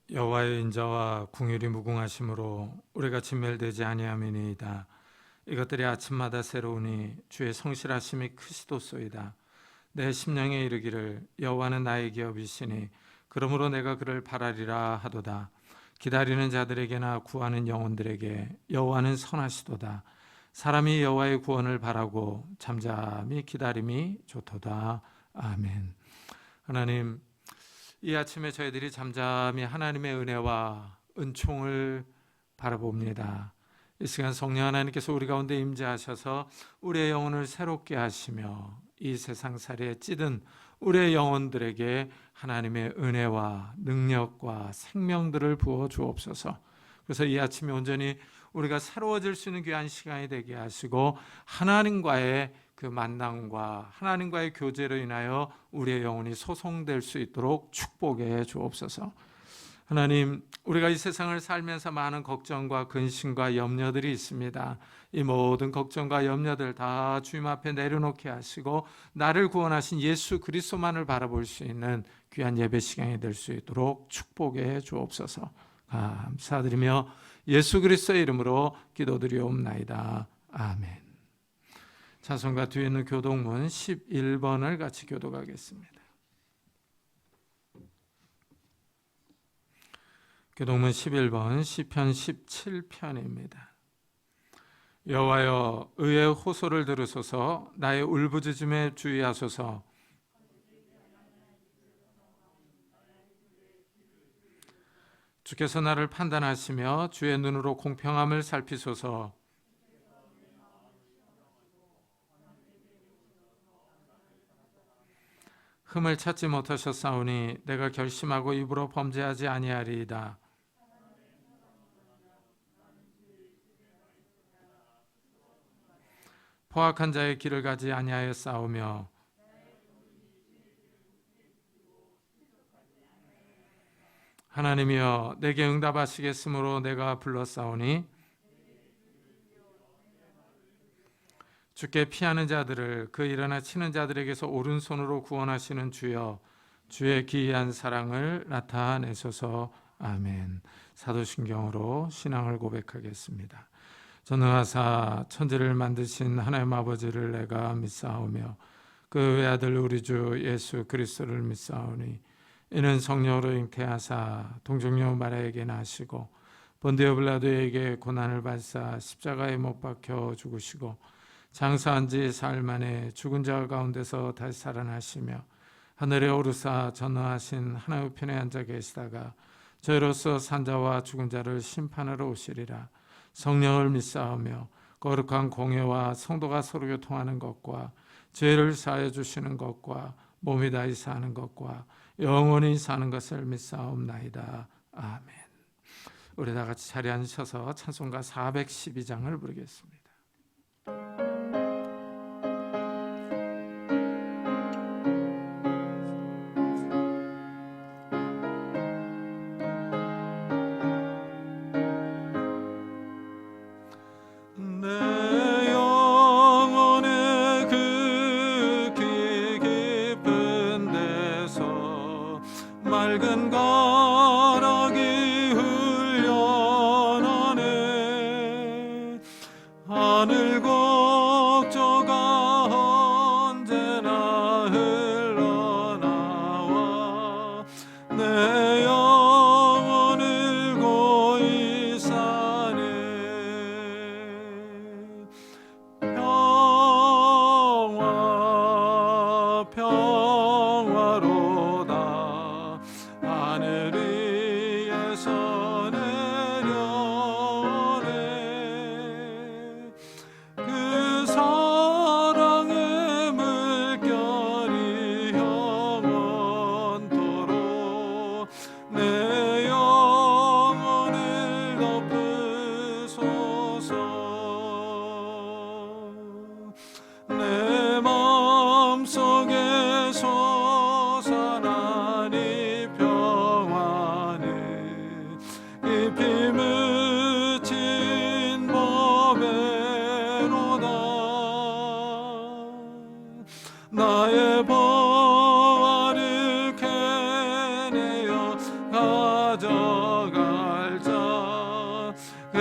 여호와의 인자와 긍휼이 무궁하심으로 우리가 진멸되지 아니함이니이다. 이것들이 아침마다 새로우니 주의 성실하심이 크시도소이다. 내 심령에 이르기를 여호와는 나의 기업이시니 그러므로 내가 그를 바라리라 하도다. 기다리는 자들에게나 구하는 영혼들에게 여호와는 선하시도다. 사람이 여호와의 구원을 바라고 잠잠히 기다림이 좋도다. 아멘. 하나님, 이 아침에 저희들이 잠잠히 하나님의 은혜와 은총을 바라봅니다. 이 시간 성령 하나님께서 우리 가운데 임재하셔서 우리의 영혼을 새롭게 하시며 이 세상살이에 찌든 우리의 영혼들에게 하나님의 은혜와 능력과 생명들을 부어 주옵소서. 그래서 이 아침에 온전히 우리가 새로워질 수 있는 귀한 시간이 되게 하시고 하나님과의 그 만남과 하나님과의 교제로 인하여 우리의 영혼이 소송될 수 있도록 축복해 주옵소서. 하나님, 우리가 이 세상을 살면서 많은 걱정과 근심과 염려들이 있습니다. 이 모든 걱정과 염려들 다 주님 앞에 내려놓게 하시고 나를 구원하신 예수 그리스도만을 바라볼 수 있는 귀한 예배 시간이 될 수 있도록 축복해 주옵소서. 감사드리며 예수 그리스도의 이름으로 기도드리옵나이다. 아멘. 찬송가 뒤에 있는 교독문 11번을 같이 교독하겠습니다. 교독문 11번 시편 17편입니다. 여호와여, 의의 호소를 들으소서. 나의 울부짖음에 주의하소서. 주께서 나를 판단하시며 주의 눈으로 공평함을 살피소서. 흠을 찾지 못하셨사오니 내가 결심하고 입으로 범죄하지 아니하리이다. 포악한 자의 길을 가지 아니하였사오며 하나님이여, 내게 응답하시겠으므로 내가 불렀사오니 주께 피하는 자들을 그 일어나 치는 자들에게서 오른손으로 구원하시는 주여, 주의 기이한 사랑을 나타내소서. 아멘. 사도신경으로 신앙을 고백하겠습니다. 전능하사 천지를 만드신 하나님 아버지를 내가 믿사오며 그 외아들 우리 주 예수 그리스도를 믿사오니 이는 성령으로 잉태하사 동정녀 마리아에게 나시고 본디오 빌라도에게 고난을 받사 십자가에 못 박혀 죽으시고 장사한 지 사흘 만에 죽은 자 가운데서 다시 살아나시며 하늘에 오르사 전능하신 하나님 우편에 앉아 계시다가 저희로서 산자와 죽은 자를 심판하러 오시리라. 성령을 믿사오며 거룩한 공회와 성도가 서로 교통하는 것과 죄를 사하여 주시는 것과 몸이 다시 사는 것과 영원히 사는 것을 믿사옵나이다. 아멘. 우리 다 같이 자리에 앉으셔서 찬송가 412장을 부르겠습니다. 맑은 가락이 흘려나네. 하늘 곡조가 언제나 흘러나와 내 영혼을 고이 사네. 평화 평화로다. 하늘 위에서 내려오네. 그 사랑의 물결이 영원토록 내 영혼을 덮으소서. 내 마음속에 솟아나니 평화는 가져갈 자 그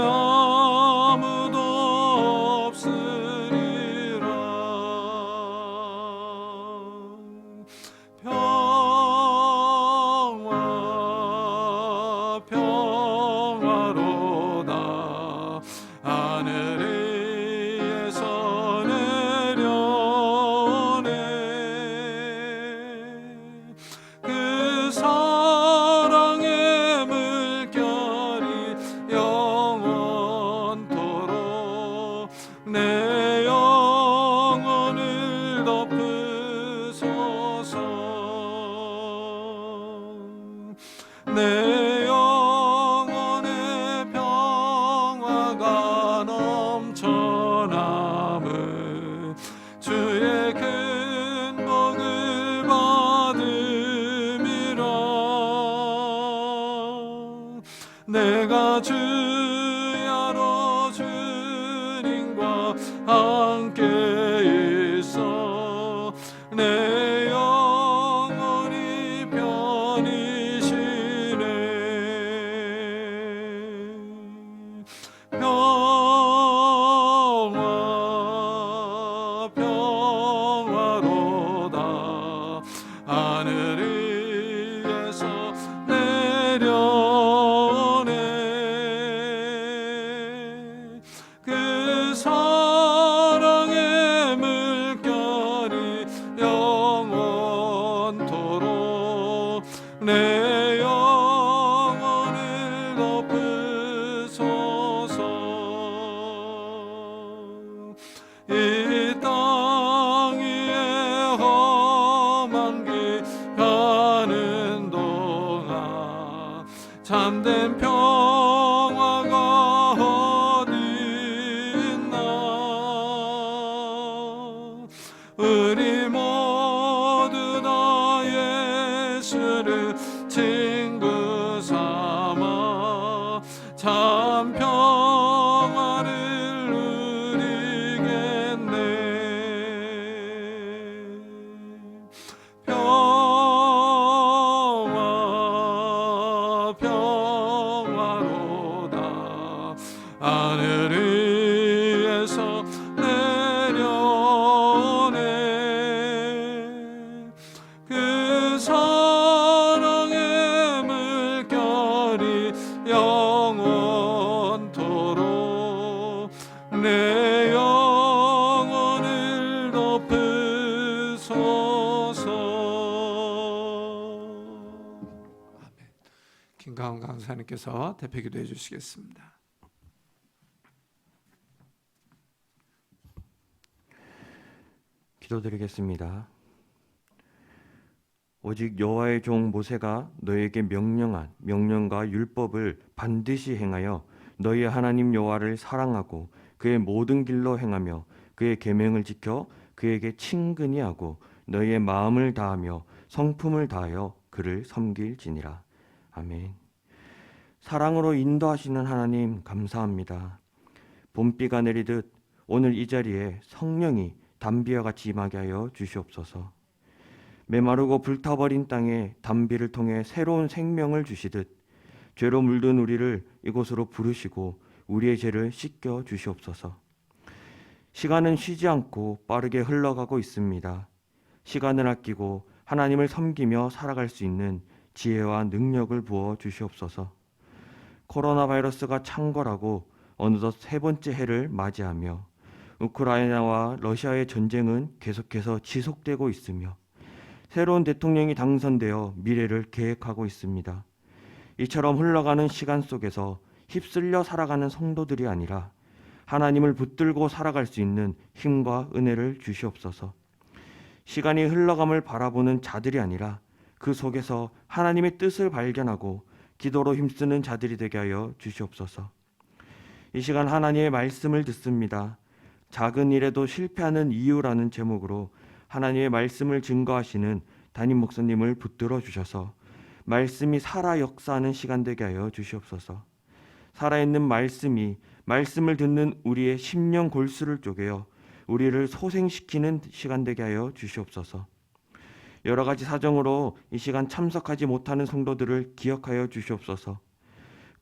아무도 없으리라. 평화 평화로다 하늘 위에서 내려오네. 그 사랑의 물결이 영원토록 내 영혼을 덮으소서. 내 영혼의 평화가 넘쳐남은 주의 큰 복을 받음이라. 내가 주야로 주님과 함께 있어 내 영혼이 편히 쉬네. 평화 평화로다 하늘 위에서 내려오네. 그 사랑의 물결이 영원토록 내 영혼을 덮으소서. 이 땅 위에 험한 길 가는 동안 참된 평화가 어디 있나. 우리 모두 다 예수를 친구 삼아 참 평화를 누리겠네. 평화 평화로다 하늘 위에서 내려오네. 그 사랑의 물결이 영원토록 내 영혼을 덮으소서. 김가훈 강사님께서 대표 기도해 주시겠습니다. 기도드리겠습니다. 오직 여호와의 종 모세가 너에게 명령한 명령과 율법을 반드시 행하여 너희 하나님 여호와를 사랑하고 그의 모든 길로 행하며 그의 계명을 지켜 그에게 친근히 하고 너희의 마음을 다하며 성품을 다하여 그를 섬길지니라. 아멘. 사랑으로 인도하시는 하나님 감사합니다. 봄비가 내리듯 오늘 이 자리에 성령이 담비와 같이 임하게 하여 주시옵소서. 메마르고 불타버린 땅에 담비를 통해 새로운 생명을 주시듯 죄로 물든 우리를 이곳으로 부르시고 우리의 죄를 씻겨 주시옵소서. 시간은 쉬지 않고 빠르게 흘러가고 있습니다. 시간을 아끼고 하나님을 섬기며 살아갈 수 있는 지혜와 능력을 부어 주시옵소서. 코로나 바이러스가 창궐하고 어느덧 세 번째 해를 맞이하며 우크라이나와 러시아의 전쟁은 계속해서 지속되고 있으며 새로운 대통령이 당선되어 미래를 계획하고 있습니다. 이처럼 흘러가는 시간 속에서 휩쓸려 살아가는 성도들이 아니라 하나님을 붙들고 살아갈 수 있는 힘과 은혜를 주시옵소서. 시간이 흘러감을 바라보는 자들이 아니라 그 속에서 하나님의 뜻을 발견하고 기도로 힘쓰는 자들이 되게 하여 주시옵소서. 이 시간 하나님의 말씀을 듣습니다. 작은 일에도 실패하는 이유라는 제목으로 하나님의 말씀을 증거하시는 담임 목사님을 붙들어 주셔서 말씀이 살아 역사하는 시간 되게 하여 주시옵소서. 살아있는 말씀이 말씀을 듣는 우리의 심령 골수를 쪼개어 우리를 소생시키는 시간 되게 하여 주시옵소서. 여러 가지 사정으로 이 시간 참석하지 못하는 성도들을 기억하여 주시옵소서.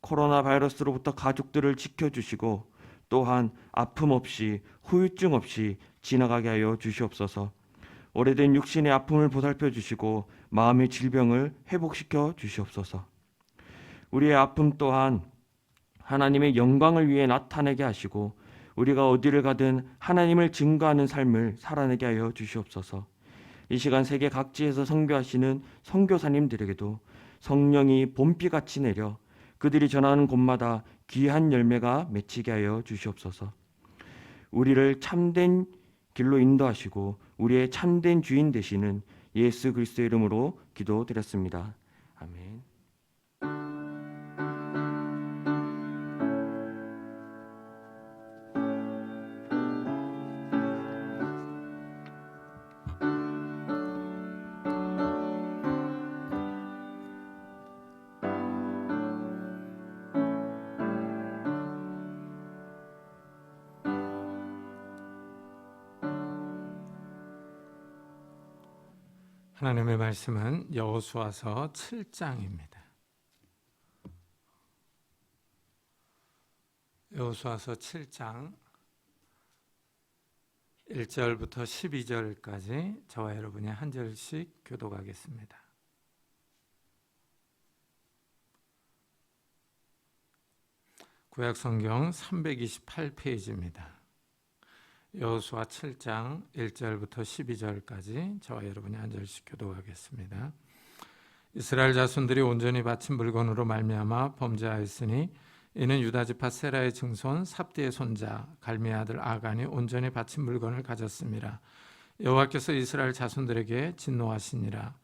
코로나 바이러스로부터 가족들을 지켜주시고 또한 아픔 없이 후유증 없이 지나가게 하여 주시옵소서. 오래된 육신의 아픔을 보살펴 주시고 마음의 질병을 회복시켜 주시옵소서. 우리의 아픔 또한 하나님의 영광을 위해 나타내게 하시고 우리가 어디를 가든 하나님을 증거하는 삶을 살아내게 하여 주시옵소서. 이 시간 세계 각지에서 선교하시는 선교사님들에게도 성령이 봄비같이 내려 그들이 전하는 곳마다 귀한 열매가 맺히게 하여 주시옵소서. 우리를 참된 길로 인도하시고 우리의 참된 주인 되시는 예수 그리스도의 이름으로 기도드렸습니다. 아멘. 하나님의 말씀은 여호수아서 7장입니다. 여호수아서 7장 1절부터 12절까지 저와 여러분이 한 절씩 교독하겠습니다. 구약성경 328페이지입니다. 여호수아 7장 1절부터 12절까지 저와 여러분이 한 절씩 교독하겠습니다. 이스라엘 자손들이 온전히 바친 물건으로 말미암아 범죄하였으니 이는 유다 지파 세라의 증손 삽디의 손자 갈미의 아들 아간이 온전히 바친 물건을 가졌음이라. 여호와께서 이스라엘 자손들에게 진노하시니라.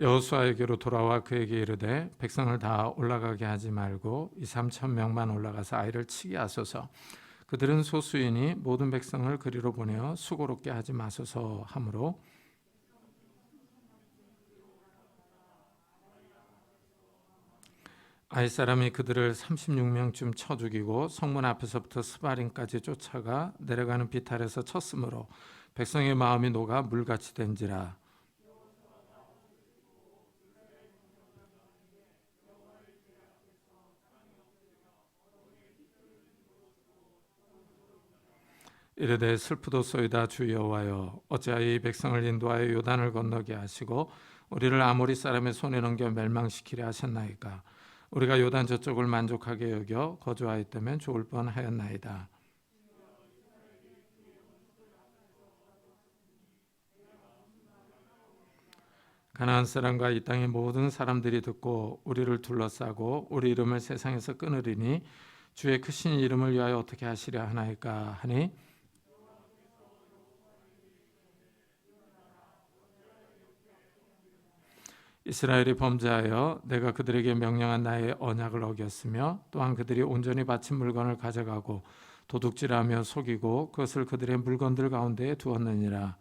여호수아에게로 돌아와 그에게 이르되 백성을 다 올라가게 하지 말고 2,3,000명만 올라가서 아이를 치게 하소서. 그들은 소수이니 모든 백성을 그리로 보내어 수고롭게 하지 마소서 하므로 아이 사람이 그들을 36명쯤 쳐 죽이고 성문 앞에서부터 스바림까지 쫓아가 내려가는 비탈에서 쳤으므로 백성의 마음이 녹아 물같이 된지라. 이르되 슬프도소이다 주 여호와여, 어찌하여 이 백성을 인도하여 요단을 건너게 하시고 우리를 아모리 사람의 손에 넘겨 멸망시키려 하셨나이까. 우리가 요단 저쪽을 만족하게 여겨 거주하였다면 좋을 뻔하였나이다. 가나안 사람과 이 땅의 모든 사람들이 듣고 우리를 둘러싸고 우리 이름을 세상에서 끊으리니 주의 크신 이름을 위하여 어떻게 하시려 하나이까 하니 이스라엘이 범죄하여 내가 그들에게 명령한 나의 언약을 어겼으며 또한 그들이 온전히 바친 물건을 가져가고 도둑질하며 속이고 그것을 그들의 물건들 가운데에 두었느니라.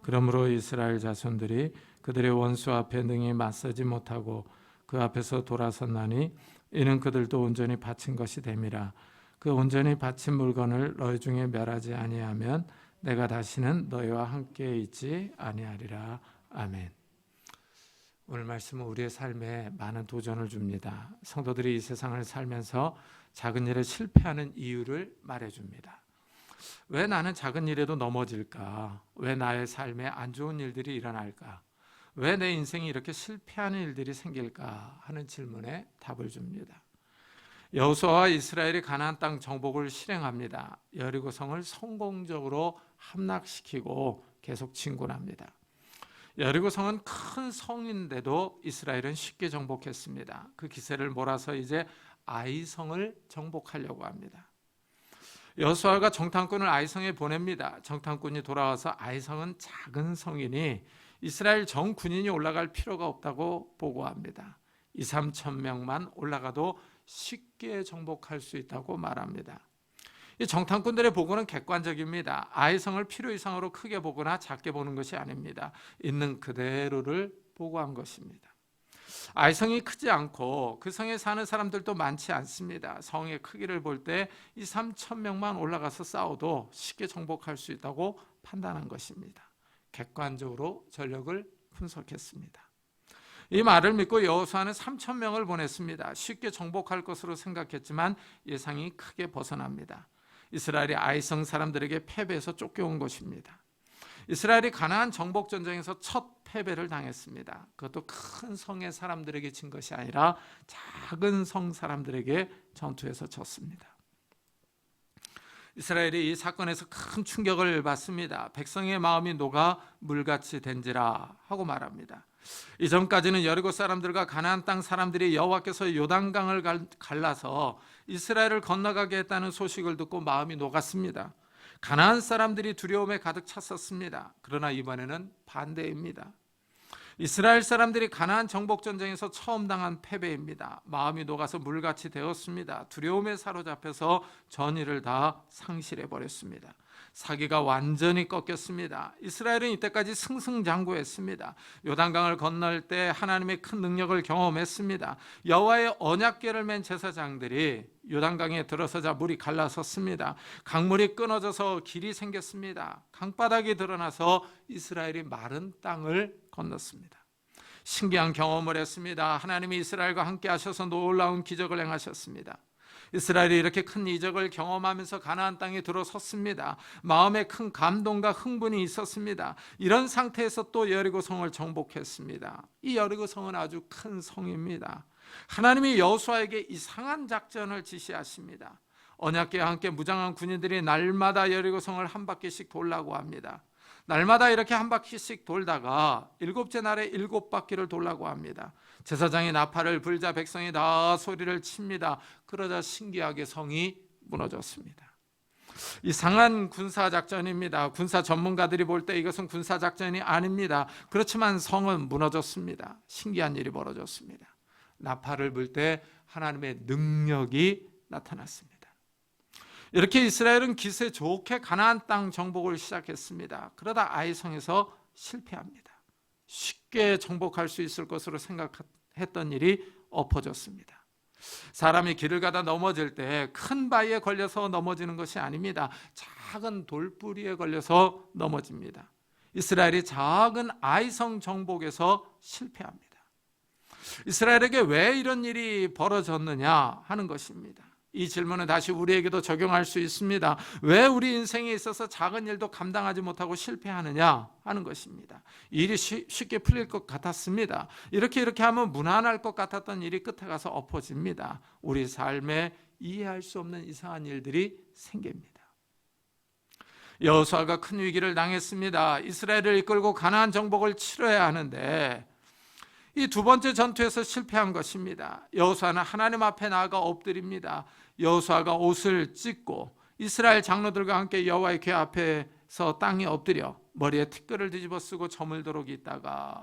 그러므로 이스라엘 자손들이 그들의 원수 앞에 능히 맞서지 못하고 그 앞에서 돌아섰나니 이는 그들도 온전히 바친 것이 됨이라. 그 온전히 바친 물건을 너희 중에 멸하지 아니하면 내가 다시는 너희와 함께 있지 아니하리라. 아멘. 오늘 말씀은 우리의 삶에 많은 도전을 줍니다. 성도들이 이 세상을 살면서 작은 일에 실패하는 이유를 말해줍니다. 왜 나는 작은 일에도 넘어질까? 왜 나의 삶에 안 좋은 일들이 일어날까? 왜 내 인생이 이렇게 실패하는 일들이 생길까? 하는 질문에 답을 줍니다. 여호수아와 이스라엘이 가나안 땅 정복을 실행합니다. 여리고성을 성공적으로 함락시키고 계속 진군합니다. 여리고성은 큰 성인데도 이스라엘은 쉽게 정복했습니다. 그 기세를 몰아서 이제 아이성을 정복하려고 합니다. 여호수아가 정탐꾼을 아이성에 보냅니다. 정탐꾼이 돌아와서 아이성은 작은 성이니 이스라엘 전 군인이 올라갈 필요가 없다고 보고합니다. 2,3,000명만 올라가도 쉽게 정복할 수 있다고 말합니다. 이 정탐꾼들의 보고는 객관적입니다. 아이성을 필요 이상으로 크게 보거나 작게 보는 것이 아닙니다. 있는 그대로를 보고한 것입니다. 아이 성이 크지 않고 그 성에 사는 사람들도 많지 않습니다. 성의 크기를 볼 때 이 3,000명만 올라가서 싸워도 쉽게 정복할 수 있다고 판단한 것입니다. 객관적으로 전력을 분석했습니다. 이 말을 믿고 여호수아는 3,000명을 보냈습니다. 쉽게 정복할 것으로 생각했지만 예상이 크게 벗어납니다. 이스라엘이 아이성 사람들에게 패배해서 쫓겨온 것입니다. 이스라엘이 가나안 정복 전쟁에서 첫 패배를 당했습니다. 그것도 큰 성의 사람들에게 진 것이 아니라 작은 성 사람들에게 전투에서 졌습니다. 이스라엘이 이 사건에서 큰 충격을 받습니다. 백성의 마음이 녹아 물같이 된지라 하고 말합니다. 이전까지는 여리고 사람들과 가나안 땅 사람들이 여호와께서 요단강을 갈라서 이스라엘을 건너가게 했다는 소식을 듣고 마음이 녹았습니다. 가나안 사람들이 두려움에 가득 찼었습니다. 그러나 이번에는 반대입니다. 이스라엘 사람들이 가나안 정복 전쟁에서 처음 당한 패배입니다. 마음이 녹아서 물같이 되었습니다. 두려움에 사로잡혀서 전의를 다 상실해 버렸습니다. 사기가 완전히 꺾였습니다. 이스라엘은 이때까지 승승장구했습니다. 요단강을 건널 때 하나님의 큰 능력을 경험했습니다. 여호와의 언약궤를 맨 제사장들이 요단강에 들어서자 물이 갈라섰습니다. 강물이 끊어져서 길이 생겼습니다. 강바닥이 드러나서 이스라엘이 마른 땅을 건넜습니다. 신기한 경험을 했습니다. 하나님이 이스라엘과 함께 하셔서 놀라운 기적을 행하셨습니다. 이스라엘이 이렇게 큰 이적을 경험하면서 가나안 땅에 들어섰습니다. 마음에 큰 감동과 흥분이 있었습니다. 이런 상태에서 또 여리고 성을 정복했습니다. 이 여리고 성은 아주 큰 성입니다. 하나님이 여호수아에게 이상한 작전을 지시하십니다. 언약궤와 함께 무장한 군인들이 날마다 여리고 성을 한 바퀴씩 돌라고 합니다. 날마다 이렇게 한 바퀴씩 돌다가 7째 날에 7바퀴를 돌라고 합니다. 제사장이 나팔을 불자 백성이 다 소리를 칩니다. 그러자 신기하게 성이 무너졌습니다. 이상한 군사작전입니다. 군사 전문가들이 볼 때 이것은 군사작전이 아닙니다. 그렇지만 성은 무너졌습니다. 신기한 일이 벌어졌습니다. 나팔을 불 때 하나님의 능력이 나타났습니다. 이렇게 이스라엘은 기세 좋게 가나안 땅 정복을 시작했습니다. 그러다 아이성에서 실패합니다. 쉽게 정복할 수 있을 것으로 생각했던 일이 엎어졌습니다. 사람이 길을 가다 넘어질 때 큰 바위에 걸려서 넘어지는 것이 아닙니다. 작은 돌뿌리에 걸려서 넘어집니다. 이스라엘이 작은 아이성 정복에서 실패합니다. 이스라엘에게 왜 이런 일이 벌어졌느냐 하는 것입니다. 이 질문은 다시 우리에게도 적용할 수 있습니다. 왜 우리 인생에 있어서 작은 일도 감당하지 못하고 실패하느냐 하는 것입니다. 일이 쉽게 풀릴 것 같았습니다. 이렇게 하면 무난할 것 같았던 일이 끝에 가서 엎어집니다. 우리 삶에 이해할 수 없는 이상한 일들이 생깁니다. 여호수아가 큰 위기를 당했습니다. 이스라엘을 이끌고 가나안 정복을 치러야 하는데 이 두 번째 전투에서 실패한 것입니다. 여호수아는 하나님 앞에 나아가 엎드립니다. 여호수아가 옷을 찢고 이스라엘 장로들과 함께 여호와의 궤 앞에서 땅에 엎드려 머리에 티끌을 뒤집어 쓰고 저물도록 있다가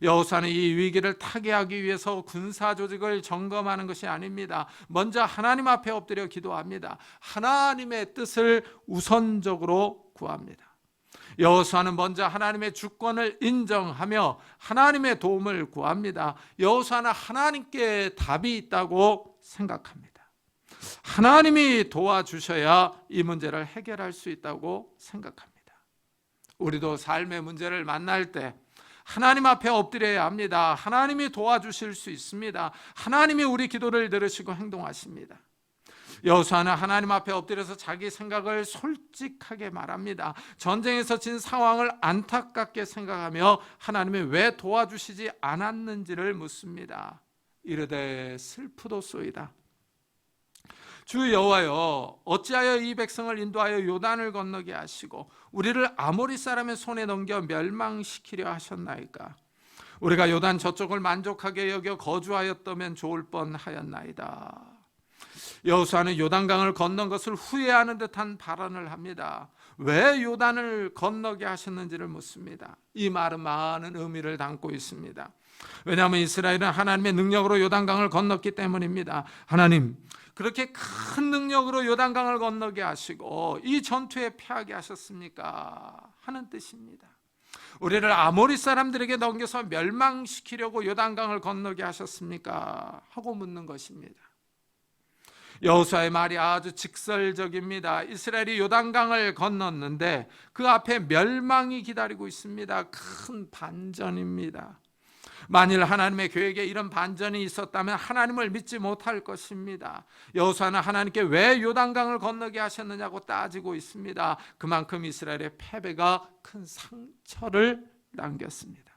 여호수아는 이 위기를 타개하기 위해서 군사 조직을 점검하는 것이 아닙니다. 먼저 하나님 앞에 엎드려 기도합니다. 하나님의 뜻을 우선적으로 구합니다. 여호수아는 먼저 하나님의 주권을 인정하며 하나님의 도움을 구합니다. 여호수아는 하나님께 답이 있다고 생각합니다. 하나님이 도와주셔야 이 문제를 해결할 수 있다고 생각합니다. 우리도 삶의 문제를 만날 때 하나님 앞에 엎드려야 합니다. 하나님이 도와주실 수 있습니다. 하나님이 우리 기도를 들으시고 행동하십니다. 여호수아는 하나님 앞에 엎드려서 자기 생각을 솔직하게 말합니다. 전쟁에서 진 상황을 안타깝게 생각하며 하나님이 왜 도와주시지 않았는지를 묻습니다. 이르되 슬프도소이다. 주 여호와여, 어찌하여 이 백성을 인도하여 요단을 건너게 하시고 우리를 아모리 사람의 손에 넘겨 멸망시키려 하셨나이까? 우리가 요단 저쪽을 만족하게 여겨 거주하였다면 좋을 뻔하였나이다. 여호수아는 요단강을 건넌 것을 후회하는 듯한 발언을 합니다. 왜 요단을 건너게 하셨는지를 묻습니다. 이 말은 많은 의미를 담고 있습니다. 왜냐하면 이스라엘은 하나님의 능력으로 요단강을 건넜기 때문입니다. 하나님, 그렇게 큰 능력으로 요단강을 건너게 하시고 이 전투에 패하게 하셨습니까? 하는 뜻입니다. 우리를 아모리 사람들에게 넘겨서 멸망시키려고 요단강을 건너게 하셨습니까? 하고 묻는 것입니다. 여호수아의 말이 아주 직설적입니다. 이스라엘이 요단강을 건넜는데 그 앞에 멸망이 기다리고 있습니다. 큰 반전입니다. 만일 하나님의 계획에 이런 반전이 있었다면 하나님을 믿지 못할 것입니다. 여호수아는 하나님께 왜 요단강을 건너게 하셨느냐고 따지고 있습니다. 그만큼 이스라엘의 패배가 큰 상처를 남겼습니다.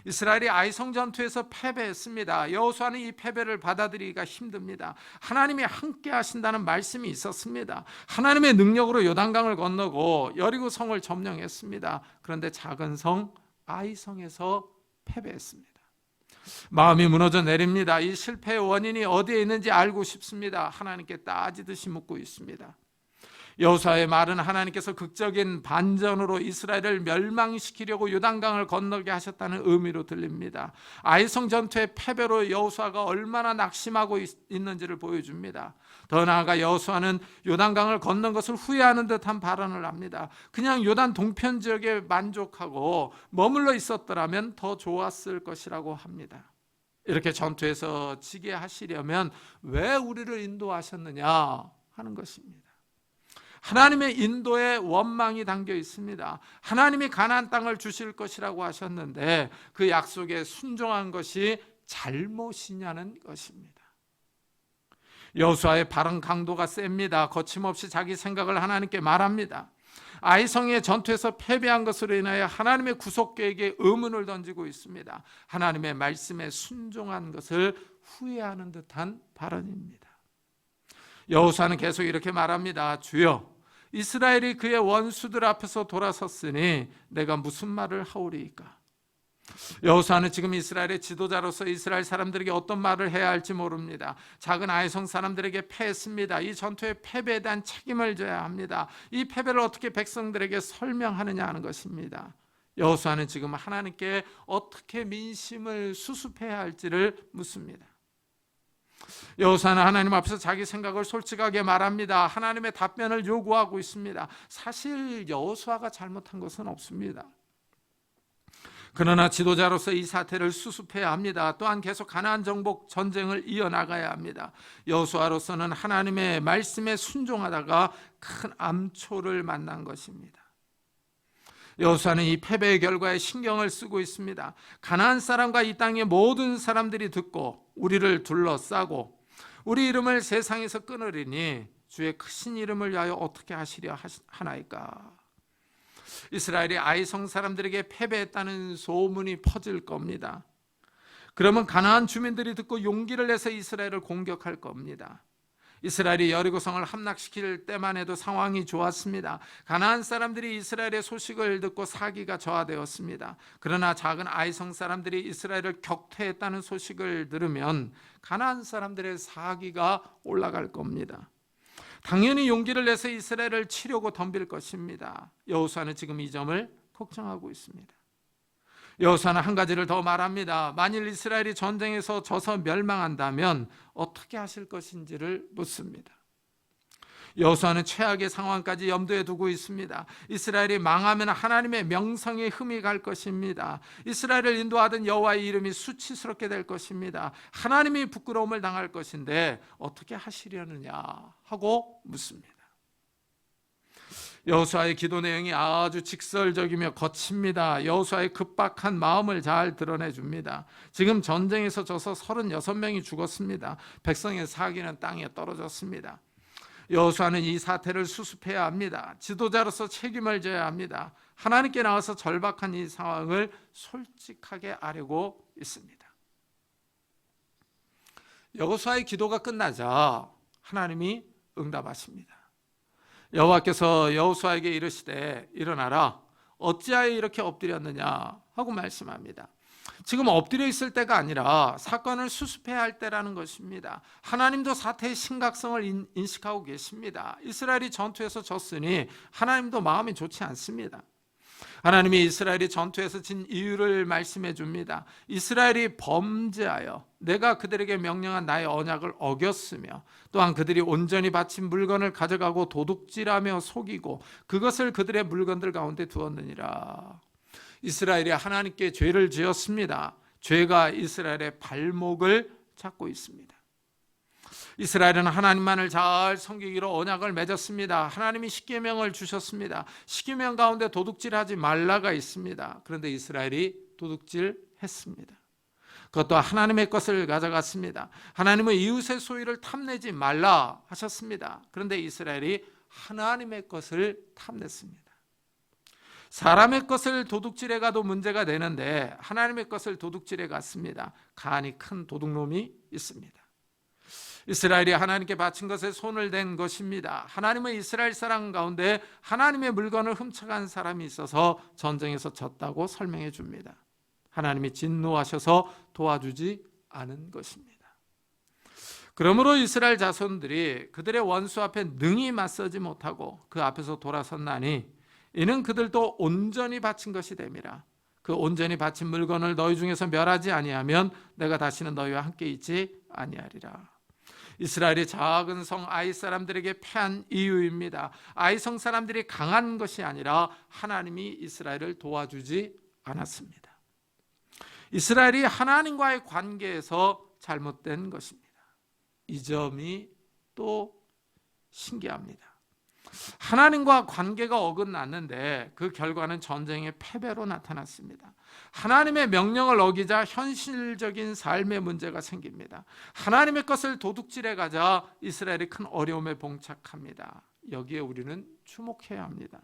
이스라엘이 아이성 전투에서 패배했습니다. 여호수아는 이 패배를 받아들이기가 힘듭니다. 하나님이 함께 하신다는 말씀이 있었습니다. 하나님의 능력으로 요단강을 건너고 여리고 성을 점령했습니다. 그런데 작은 성 아이성에서 패배했습니다. 마음이 무너져 내립니다. 이 실패의 원인이 어디에 있는지 알고 싶습니다. 하나님께 따지듯이 묻고 있습니다. 여호수아의 말은 하나님께서 극적인 반전으로 이스라엘을 멸망시키려고 요단강을 건너게 하셨다는 의미로 들립니다. 아이성 전투의 패배로 여호수아가 얼마나 낙심하고 있는지를 보여줍니다. 더 나아가 여호수아는 요단강을 건넌 것을 후회하는 듯한 발언을 합니다. 그냥 요단 동편 지역에 만족하고 머물러 있었더라면 더 좋았을 것이라고 합니다. 이렇게 전투에서 지게 하시려면 왜 우리를 인도하셨느냐 하는 것입니다. 하나님의 인도에 원망이 담겨 있습니다. 하나님이 가나안 땅을 주실 것이라고 하셨는데 그 약속에 순종한 것이 잘못이냐는 것입니다. 여호수아의 발언 강도가 셉니다. 거침없이 자기 생각을 하나님께 말합니다. 아이성의 전투에서 패배한 것으로 인하여 하나님의 구속 계획에 의문을 던지고 있습니다. 하나님의 말씀에 순종한 것을 후회하는 듯한 발언입니다. 여호수아는 계속 이렇게 말합니다. 주여, 이스라엘이 그의 원수들 앞에서 돌아섰으니 내가 무슨 말을 하오리이까? 여호수아는 지금 이스라엘의 지도자로서 이스라엘 사람들에게 어떤 말을 해야 할지 모릅니다. 작은 아이성 사람들에게 패했습니다. 이 전투의 패배에 대한 책임을 져야 합니다. 이 패배를 어떻게 백성들에게 설명하느냐 하는 것입니다. 여호수아는 지금 하나님께 어떻게 민심을 수습해야 할지를 묻습니다. 여호수아는 하나님 앞에서 자기 생각을 솔직하게 말합니다. 하나님의 답변을 요구하고 있습니다. 사실 여호수아가 잘못한 것은 없습니다. 그러나 지도자로서 이 사태를 수습해야 합니다. 또한 계속 가나안 정복 전쟁을 이어나가야 합니다. 여호수아로서는 하나님의 말씀에 순종하다가 큰 암초를 만난 것입니다. 여호수아는 이 패배의 결과에 신경을 쓰고 있습니다. 가나안 사람과 이 땅의 모든 사람들이 듣고 우리를 둘러싸고 우리 이름을 세상에서 끊으리니 주의 크신 이름을 위하여 어떻게 하시려 하나이까? 이스라엘이 아이성 사람들에게 패배했다는 소문이 퍼질 겁니다. 그러면 가나안 주민들이 듣고 용기를 내서 이스라엘을 공격할 겁니다. 이스라엘이 여리고성을 함락시킬 때만 해도 상황이 좋았습니다. 가나안 사람들이 이스라엘의 소식을 듣고 사기가 저하되었습니다. 그러나 작은 아이성 사람들이 이스라엘을 격퇴했다는 소식을 들으면 가나안 사람들의 사기가 올라갈 겁니다. 당연히 용기를 내서 이스라엘을 치려고 덤빌 것입니다. 여호수아는 지금 이 점을 걱정하고 있습니다. 여호수아는 한 가지를 더 말합니다. 만일 이스라엘이 전쟁에서 져서 멸망한다면 어떻게 하실 것인지를 묻습니다. 여호수아는 최악의 상황까지 염두에 두고 있습니다. 이스라엘이 망하면 하나님의 명성에 흠이 갈 것입니다. 이스라엘을 인도하던 여호와의 이름이 수치스럽게 될 것입니다. 하나님이 부끄러움을 당할 것인데 어떻게 하시려느냐 하고 묻습니다. 여호수아의 기도 내용이 아주 직설적이며 거칩니다. 여호수아의 급박한 마음을 잘 드러내줍니다. 지금 전쟁에서 져서 36명이 죽었습니다. 백성의 사기는 땅에 떨어졌습니다. 여호수아는 이 사태를 수습해야 합니다. 지도자로서 책임을 져야 합니다. 하나님께 나와서 절박한 이 상황을 솔직하게 아뢰고 있습니다. 여호수아의 기도가 끝나자 하나님이 응답하십니다. 여호와께서 여호수아에게 이르시되 일어나라, 어찌하여 이렇게 엎드렸느냐 하고 말씀합니다. 지금 엎드려 있을 때가 아니라 사건을 수습해야 할 때라는 것입니다. 하나님도 사태의 심각성을 인식하고 계십니다. 이스라엘이 전투에서 졌으니 하나님도 마음이 좋지 않습니다. 하나님이 이스라엘이 전투에서 진 이유를 말씀해 줍니다. 이스라엘이 범죄하여 내가 그들에게 명령한 나의 언약을 어겼으며 또한 그들이 온전히 바친 물건을 가져가고 도둑질하며 속이고 그것을 그들의 물건들 가운데 두었느니라. 이스라엘이 하나님께 죄를 지었습니다. 죄가 이스라엘의 발목을 잡고 있습니다. 이스라엘은 하나님만을 잘 섬기기로 언약을 맺었습니다. 하나님이 십계명을 주셨습니다. 십계명 가운데 도둑질하지 말라가 있습니다. 그런데 이스라엘이 도둑질했습니다. 그것도 하나님의 것을 가져갔습니다. 하나님은 이웃의 소유를 탐내지 말라 하셨습니다. 그런데 이스라엘이 하나님의 것을 탐냈습니다. 사람의 것을 도둑질해 가도 문제가 되는데 하나님의 것을 도둑질해 갔습니다. 간이 큰 도둑놈이 있습니다. 이스라엘이 하나님께 바친 것에 손을 댄 것입니다. 하나님은 이스라엘 사람 가운데 하나님의 물건을 훔쳐간 사람이 있어서 전쟁에서 졌다고 설명해 줍니다. 하나님이 진노하셔서 도와주지 않은 것입니다. 그러므로 이스라엘 자손들이 그들의 원수 앞에 능히 맞서지 못하고 그 앞에서 돌아섰나니 이는 그들도 온전히 바친 것이 됨이라. 그 온전히 바친 물건을 너희 중에서 멸하지 아니하면 내가 다시는 너희와 함께 있지 아니하리라. 이스라엘이 작은 성 아이 사람들에게 패한 이유입니다. 아이 성 사람들이 강한 것이 아니라 하나님이 이스라엘을 도와주지 않았습니다. 이스라엘이 하나님과의 관계에서 잘못된 것입니다. 이 점이 또 신기합니다. 하나님과 관계가 어긋났는데 그 결과는 전쟁의 패배로 나타났습니다. 하나님의 명령을 어기자 현실적인 삶의 문제가 생깁니다. 하나님의 것을 도둑질해 가자 이스라엘이 큰 어려움에 봉착합니다. 여기에 우리는 주목해야 합니다.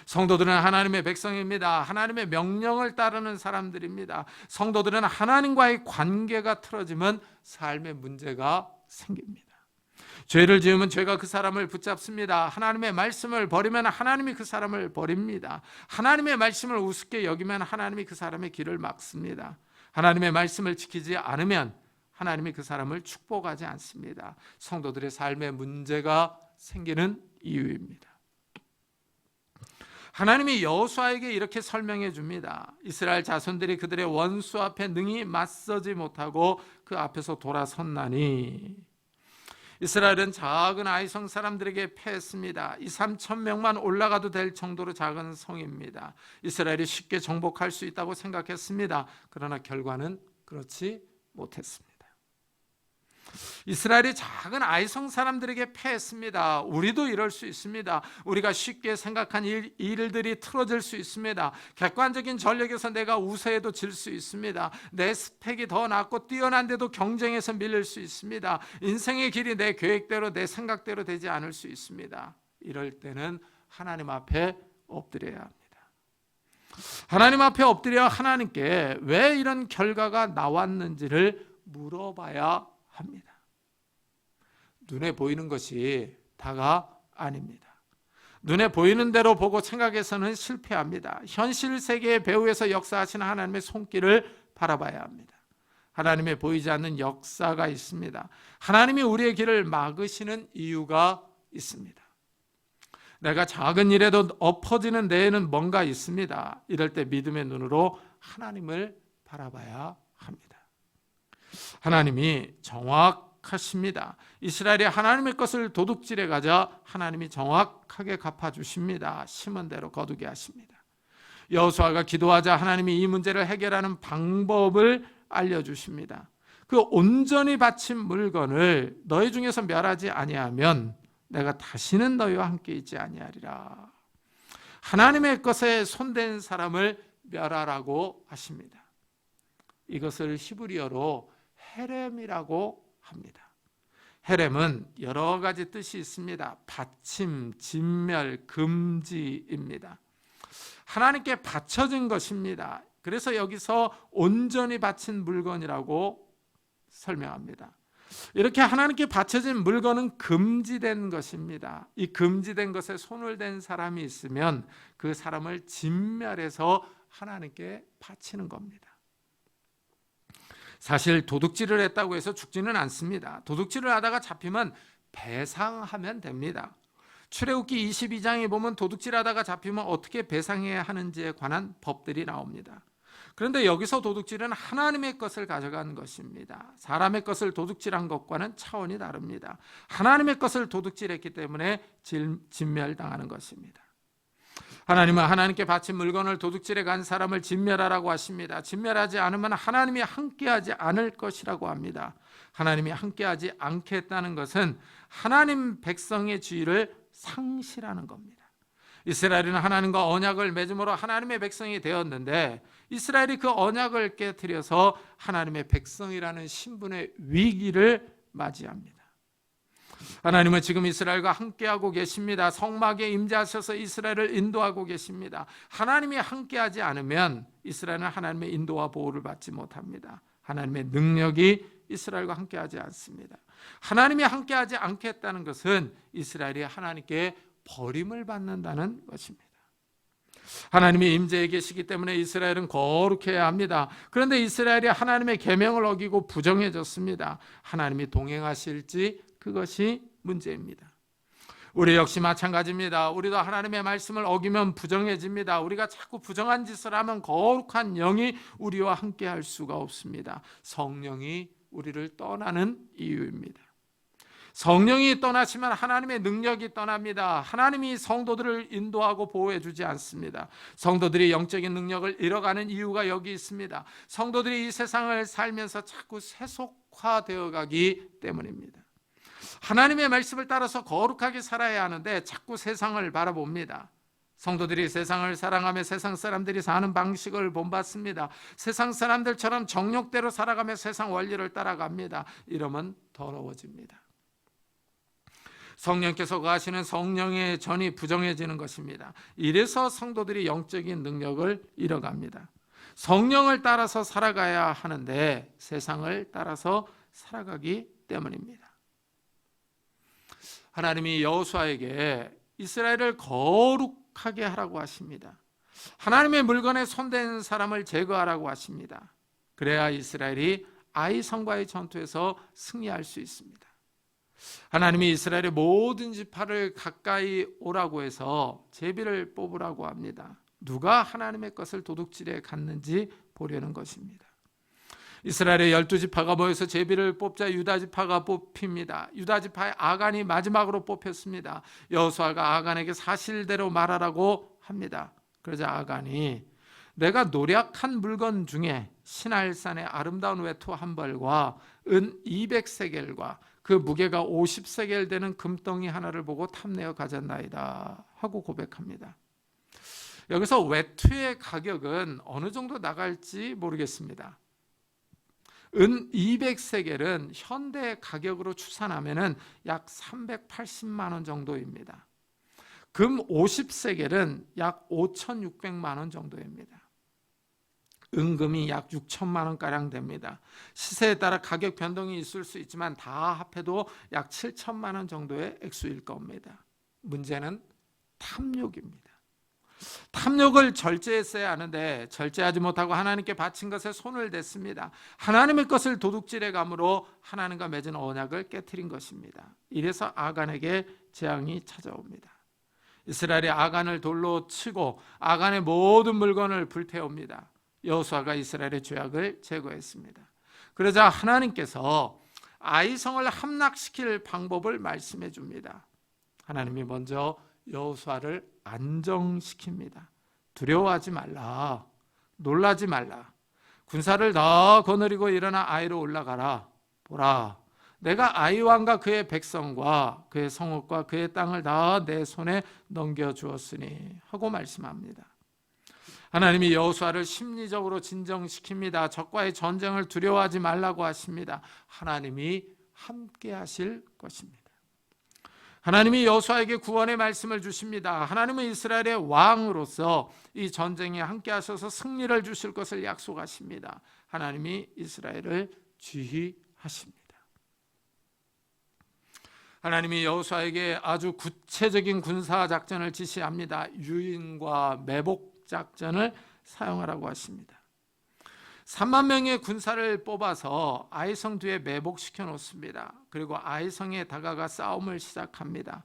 성도들은 하나님의 백성입니다. 하나님의 명령을 따르는 사람들입니다. 성도들은 하나님과의 관계가 틀어지면 삶의 문제가 생깁니다. 죄를 지으면 죄가 그 사람을 붙잡습니다. 하나님의 말씀을 버리면 하나님이 그 사람을 버립니다. 하나님의 말씀을 우습게 여기면 하나님이 그 사람의 길을 막습니다. 하나님의 말씀을 지키지 않으면 하나님이 그 사람을 축복하지 않습니다. 성도들의 삶에 문제가 생기는 이유입니다. 하나님이 여호수아에게 이렇게 설명해 줍니다. 이스라엘 자손들이 그들의 원수 앞에 능히 맞서지 못하고 그 앞에서 돌아섰나니 이스라엘은 작은 아이성 사람들에게 패했습니다. 2,3,000명만 올라가도 될 정도로 작은 성입니다. 이스라엘이 쉽게 정복할 수 있다고 생각했습니다. 그러나 결과는 그렇지 못했습니다. 이스라엘이 작은 아이성 사람들에게 패했습니다. 우리도 이럴 수 있습니다. 우리가 쉽게 생각한 일들이 틀어질 수 있습니다. 객관적인 전력에서 내가 우세해도 질 수 있습니다. 내 스펙이 더 낮고 뛰어난데도 경쟁에서 밀릴 수 있습니다. 인생의 길이 내 계획대로 내 생각대로 되지 않을 수 있습니다. 이럴 때는 하나님 앞에 엎드려야 합니다. 하나님 앞에 엎드려 하나님께 왜 이런 결과가 나왔는지를 물어봐야 합니다. 눈에 보이는 것이 다가 아닙니다. 눈에 보이는 대로 보고 생각해서는 실패합니다. 현실 세계의 배후에서 역사하시는 하나님의 손길을 바라봐야 합니다. 하나님의 보이지 않는 역사가 있습니다. 하나님이 우리의 길을 막으시는 이유가 있습니다. 내가 작은 일에도 엎어지는 데에는 뭔가 있습니다. 이럴 때 믿음의 눈으로 하나님을 바라봐야 합니다. 하나님이 정확하십니다. 이스라엘이 하나님의 것을 도둑질해 가자 하나님이 정확하게 갚아주십니다. 심은 대로 거두게 하십니다. 여호수아가 기도하자 하나님이 이 문제를 해결하는 방법을 알려주십니다. 그 온전히 바친 물건을 너희 중에서 멸하지 아니하면 내가 다시는 너희와 함께 있지 아니하리라. 하나님의 것에 손댄 사람을 멸하라고 하십니다. 이것을 히브리어로 헤렘이라고 합니다. 헤렘은 여러 가지 뜻이 있습니다. 받침, 진멸, 금지입니다. 하나님께 바쳐진 것입니다. 그래서 여기서 온전히 바친 물건이라고 설명합니다. 이렇게 하나님께 바쳐진 물건은 금지된 것입니다. 이 금지된 것에 손을 댄 사람이 있으면 그 사람을 진멸해서 하나님께 바치는 겁니다. 사실 도둑질을 했다고 해서 죽지는 않습니다. 도둑질을 하다가 잡히면 배상하면 됩니다. 출애굽기 22장에 보면 도둑질하다가 잡히면 어떻게 배상해야 하는지에 관한 법들이 나옵니다. 그런데 여기서 도둑질은 하나님의 것을 가져간 것입니다. 사람의 것을 도둑질한 것과는 차원이 다릅니다. 하나님의 것을 도둑질했기 때문에 진멸당하는 것입니다. 하나님은 하나님께 바친 물건을 도둑질해 간 사람을 진멸하라고 하십니다. 진멸하지 않으면 하나님이 함께하지 않을 것이라고 합니다. 하나님이 함께하지 않겠다는 것은 하나님 백성의 지위를 상실하는 겁니다. 이스라엘은 하나님과 언약을 맺음으로 하나님의 백성이 되었는데 이스라엘이 그 언약을 깨트려서 하나님의 백성이라는 신분의 위기를 맞이합니다. 하나님은 지금 이스라엘과 함께하고 계십니다. 성막에 임재하셔서 이스라엘을 인도하고 계십니다. 하나님이 함께하지 않으면 이스라엘은 하나님의 인도와 보호를 받지 못합니다. 하나님의 능력이 이스라엘과 함께하지 않습니다. 하나님이 함께하지 않겠다는 것은 이스라엘이 하나님께 버림을 받는다는 것입니다. 하나님이 임재해 계시기 때문에 이스라엘은 거룩해야 합니다. 그런데 이스라엘이 하나님의 계명을 어기고 부정해졌습니다. 하나님이 동행하실지 그것이 문제입니다. 우리 역시 마찬가지입니다. 우리도 하나님의 말씀을 어기면 부정해집니다. 우리가 자꾸 부정한 짓을 하면 거룩한 영이 우리와 함께 할 수가 없습니다. 성령이 우리를 떠나는 이유입니다. 성령이 떠나시면 하나님의 능력이 떠납니다. 하나님이 성도들을 인도하고 보호해 주지 않습니다. 성도들이 영적인 능력을 잃어가는 이유가 여기 있습니다. 성도들이 이 세상을 살면서 자꾸 세속화되어 가기 때문입니다. 하나님의 말씀을 따라서 거룩하게 살아야 하는데 자꾸 세상을 바라봅니다. 성도들이 세상을 사랑하며 세상 사람들이 사는 방식을 본받습니다. 세상 사람들처럼 정욕대로 살아가며 세상 원리를 따라갑니다. 이러면 더러워집니다. 성령께서 가시는 성령의 전이 부정해지는 것입니다. 이래서 성도들이 영적인 능력을 잃어갑니다. 성령을 따라서 살아가야 하는데 세상을 따라서 살아가기 때문입니다. 하나님이 여호수아에게 이스라엘을 거룩하게 하라고 하십니다. 하나님의 물건에 손댄 사람을 제거하라고 하십니다. 그래야 이스라엘이 아이성과의 전투에서 승리할 수 있습니다. 하나님이 이스라엘의 모든 지파를 가까이 오라고 해서 제비를 뽑으라고 합니다. 누가 하나님의 것을 도둑질해 갔는지 보려는 것입니다. 이스라엘의 12지파가 모여서 제비를 뽑자 유다지파가 뽑힙니다. 유다지파의 아간이 마지막으로 뽑혔습니다. 여호수아가 아간에게 사실대로 말하라고 합니다. 그러자 아간이 내가 노략한 물건 중에 시날산의 아름다운 외투 한 벌과 은 200세겔과 그 무게가 50세겔 되는 금덩이 하나를 보고 탐내어 가졌나이다 하고 고백합니다. 여기서 외투의 가격은 어느 정도 나갈지 모르겠습니다. 은 200세겔은 현대 가격으로 추산하면 약 380만 원 정도입니다. 금 50세겔은 약 5,600만 원 정도입니다. 은금이 약 6천만 원가량 됩니다. 시세에 따라 가격 변동이 있을 수 있지만 다 합해도 약 7천만 원 정도의 액수일 겁니다. 문제는 탐욕입니다. 탐욕을 절제했어야 하는데 절제하지 못하고 하나님께 바친 것에 손을 댔습니다. 하나님의 것을 도둑질해 감으로 하나님과 맺은 언약을 깨트린 것입니다. 이래서 아간에게 재앙이 찾아옵니다. 이스라엘이 아간을 돌로 치고 아간의 모든 물건을 불태웁니다. 여호수아가 이스라엘의 죄악을 제거했습니다. 그러자 하나님께서 아이성을 함락시킬 방법을 말씀해 줍니다. 하나님이 먼저 여호수아를 안정시킵니다. 두려워하지 말라, 놀라지 말라. 군사를 더 거느리고 일어나 아이로 올라가라. 보라, 내가 아이 왕과 그의 백성과 그의 성읍과 그의 땅을 다 내 손에 넘겨주었으니 하고 말씀합니다. 하나님이 여호수아를 심리적으로 진정시킵니다. 적과의 전쟁을 두려워하지 말라고 하십니다. 하나님이 함께 하실 것입니다. 하나님이 여호수아에게 구원의 말씀을 주십니다. 하나님은 이스라엘의 왕으로서 이 전쟁에 함께 하셔서 승리를 주실 것을 약속하십니다. 하나님이 이스라엘을 지휘하십니다. 하나님이 여호수아에게 아주 구체적인 군사 작전을 지시합니다. 유인과 매복 작전을 사용하라고 하십니다. 3만 명의 군사를 뽑아서 아이성 뒤에 매복시켜 놓습니다. 그리고 아이성에 다가가 싸움을 시작합니다.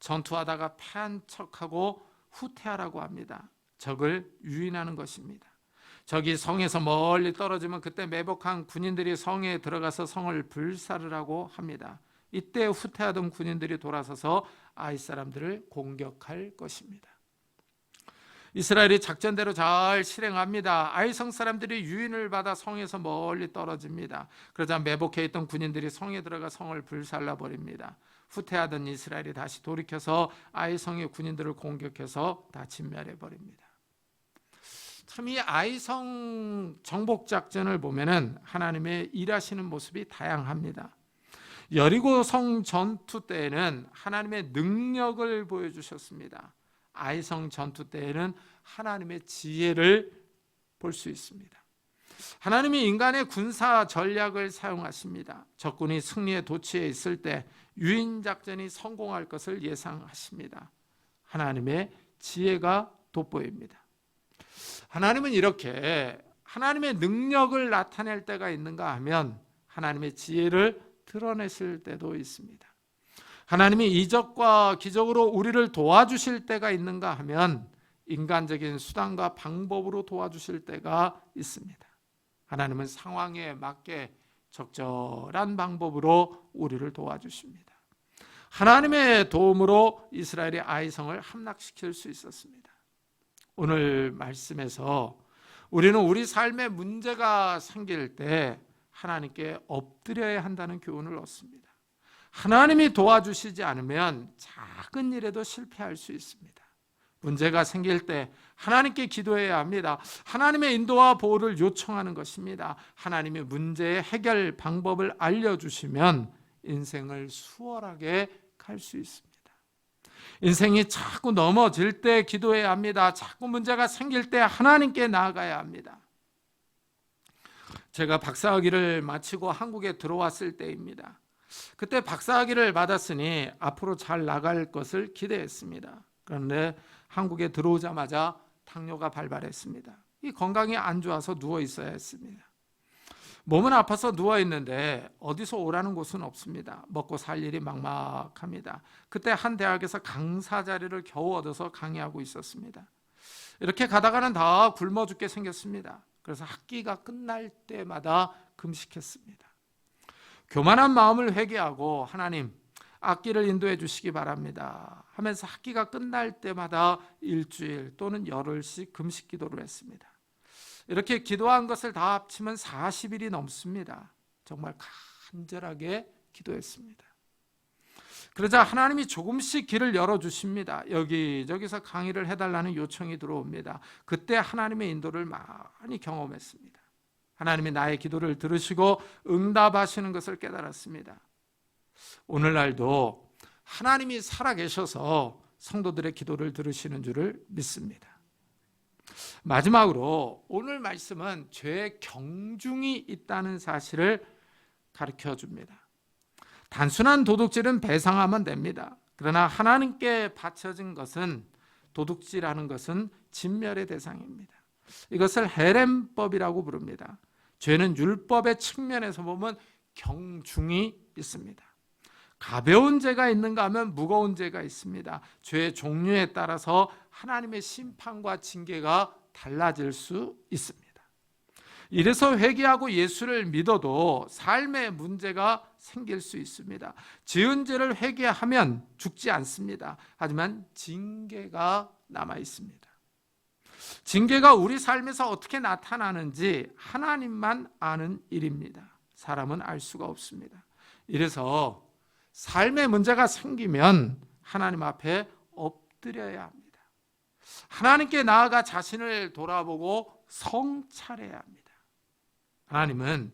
전투하다가 패한 척하고 후퇴하라고 합니다. 적을 유인하는 것입니다. 적이 성에서 멀리 떨어지면 그때 매복한 군인들이 성에 들어가서 성을 불사르라고 합니다. 이때 후퇴하던 군인들이 돌아서서 아이 사람들을 공격할 것입니다. 이스라엘이 작전대로 잘 실행합니다. 아이성 사람들이 유인을 받아 성에서 멀리 떨어집니다. 그러자 매복해 있던 군인들이 성에 들어가 성을 불살라 버립니다. 후퇴하던 이스라엘이 다시 돌이켜서 아이성의 군인들을 공격해서 다 진멸해 버립니다. 참 이 아이성 정복 작전을 보면은 하나님의 일하시는 모습이 다양합니다. 여리고 성 전투 때에는 하나님의 능력을 보여주셨습니다. 아이성 전투 때에는 하나님의 지혜를 볼 수 있습니다. 하나님이 인간의 군사 전략을 사용하십니다. 적군이 승리의 도취에 있을 때 유인 작전이 성공할 것을 예상하십니다. 하나님의 지혜가 돋보입니다. 하나님은 이렇게 하나님의 능력을 나타낼 때가 있는가 하면 하나님의 지혜를 드러내실 때도 있습니다. 하나님이 이적과 기적으로 우리를 도와주실 때가 있는가 하면 인간적인 수단과 방법으로 도와주실 때가 있습니다. 하나님은 상황에 맞게 적절한 방법으로 우리를 도와주십니다. 하나님의 도움으로 이스라엘의 아이성을 함락시킬 수 있었습니다. 오늘 말씀에서 우리는 우리 삶에 문제가 생길 때 하나님께 엎드려야 한다는 교훈을 얻습니다. 하나님이 도와주시지 않으면 작은 일에도 실패할 수 있습니다. 문제가 생길 때 하나님께 기도해야 합니다. 하나님의 인도와 보호를 요청하는 것입니다. 하나님이 문제의 해결 방법을 알려주시면 인생을 수월하게 갈 수 있습니다. 인생이 자꾸 넘어질 때 기도해야 합니다. 자꾸 문제가 생길 때 하나님께 나아가야 합니다. 제가 박사학위를 마치고 한국에 들어왔을 때입니다. 그때 박사학위를 받았으니 앞으로 잘 나갈 것을 기대했습니다. 그런데 한국에 들어오자마자 당뇨가 발발했습니다. 이 건강이 안 좋아서 누워 있어야 했습니다. 몸은 아파서 누워 있는데 어디서 오라는 곳은 없습니다. 먹고 살 일이 막막합니다. 그때 한 대학에서 강사 자리를 겨우 얻어서 강의하고 있었습니다. 이렇게 가다가는 다 굶어 죽게 생겼습니다. 그래서 학기가 끝날 때마다 금식했습니다. 교만한 마음을 회개하고 하나님 학기를 인도해 주시기 바랍니다 하면서 학기가 끝날 때마다 일주일 또는 열흘씩 금식 기도를 했습니다. 이렇게 기도한 것을 다 합치면 40일이 넘습니다. 정말 간절하게 기도했습니다. 그러자 하나님이 조금씩 길을 열어주십니다. 여기저기서 강의를 해달라는 요청이 들어옵니다. 그때 하나님의 인도를 많이 경험했습니다. 하나님이 나의 기도를 들으시고 응답하시는 것을 깨달았습니다. 오늘날도 하나님이 살아계셔서 성도들의 기도를 들으시는 줄을 믿습니다. 마지막으로 오늘 말씀은 죄의 경중이 있다는 사실을 가르쳐 줍니다. 단순한 도둑질은 배상하면 됩니다. 그러나 하나님께 바쳐진 것은 도둑질하는 것은 진멸의 대상입니다. 이것을 헤렘법이라고 부릅니다. 죄는 율법의 측면에서 보면 경중이 있습니다. 가벼운 죄가 있는가 하면 무거운 죄가 있습니다. 죄의 종류에 따라서 하나님의 심판과 징계가 달라질 수 있습니다. 이래서 회개하고 예수를 믿어도 삶에 문제가 생길 수 있습니다. 지은 죄를 회개하면 죽지 않습니다. 하지만 징계가 남아 있습니다. 징계가 우리 삶에서 어떻게 나타나는지 하나님만 아는 일입니다. 사람은 알 수가 없습니다. 이래서 삶에 문제가 생기면 하나님 앞에 엎드려야 합니다. 하나님께 나아가 자신을 돌아보고 성찰해야 합니다. 하나님은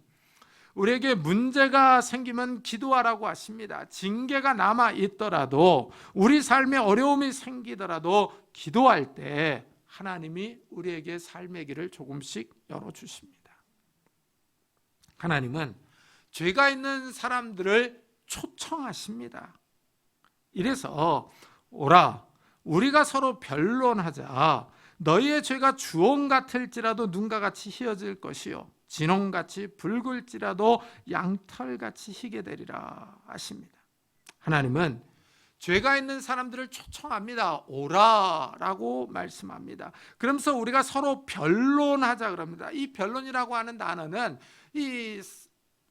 우리에게 문제가 생기면 기도하라고 하십니다. 징계가 남아 있더라도 우리 삶에 어려움이 생기더라도 기도할 때 하나님이 우리에게 삶의 길을 조금씩 열어주십니다. 하나님은 죄가 있는 사람들을 초청하십니다. 이래서 오라 우리가 서로 변론하자. 너희의 죄가 주홍 같을지라도 눈과 같이 희어질 것이요 진홍같이 붉을지라도 양털같이 희게 되리라 하십니다. 하나님은 죄가 있는 사람들을 초청합니다. 오라라고 말씀합니다. 그러면서 우리가 서로 변론하자 그럽니다. 이 변론이라고 하는 단어는 이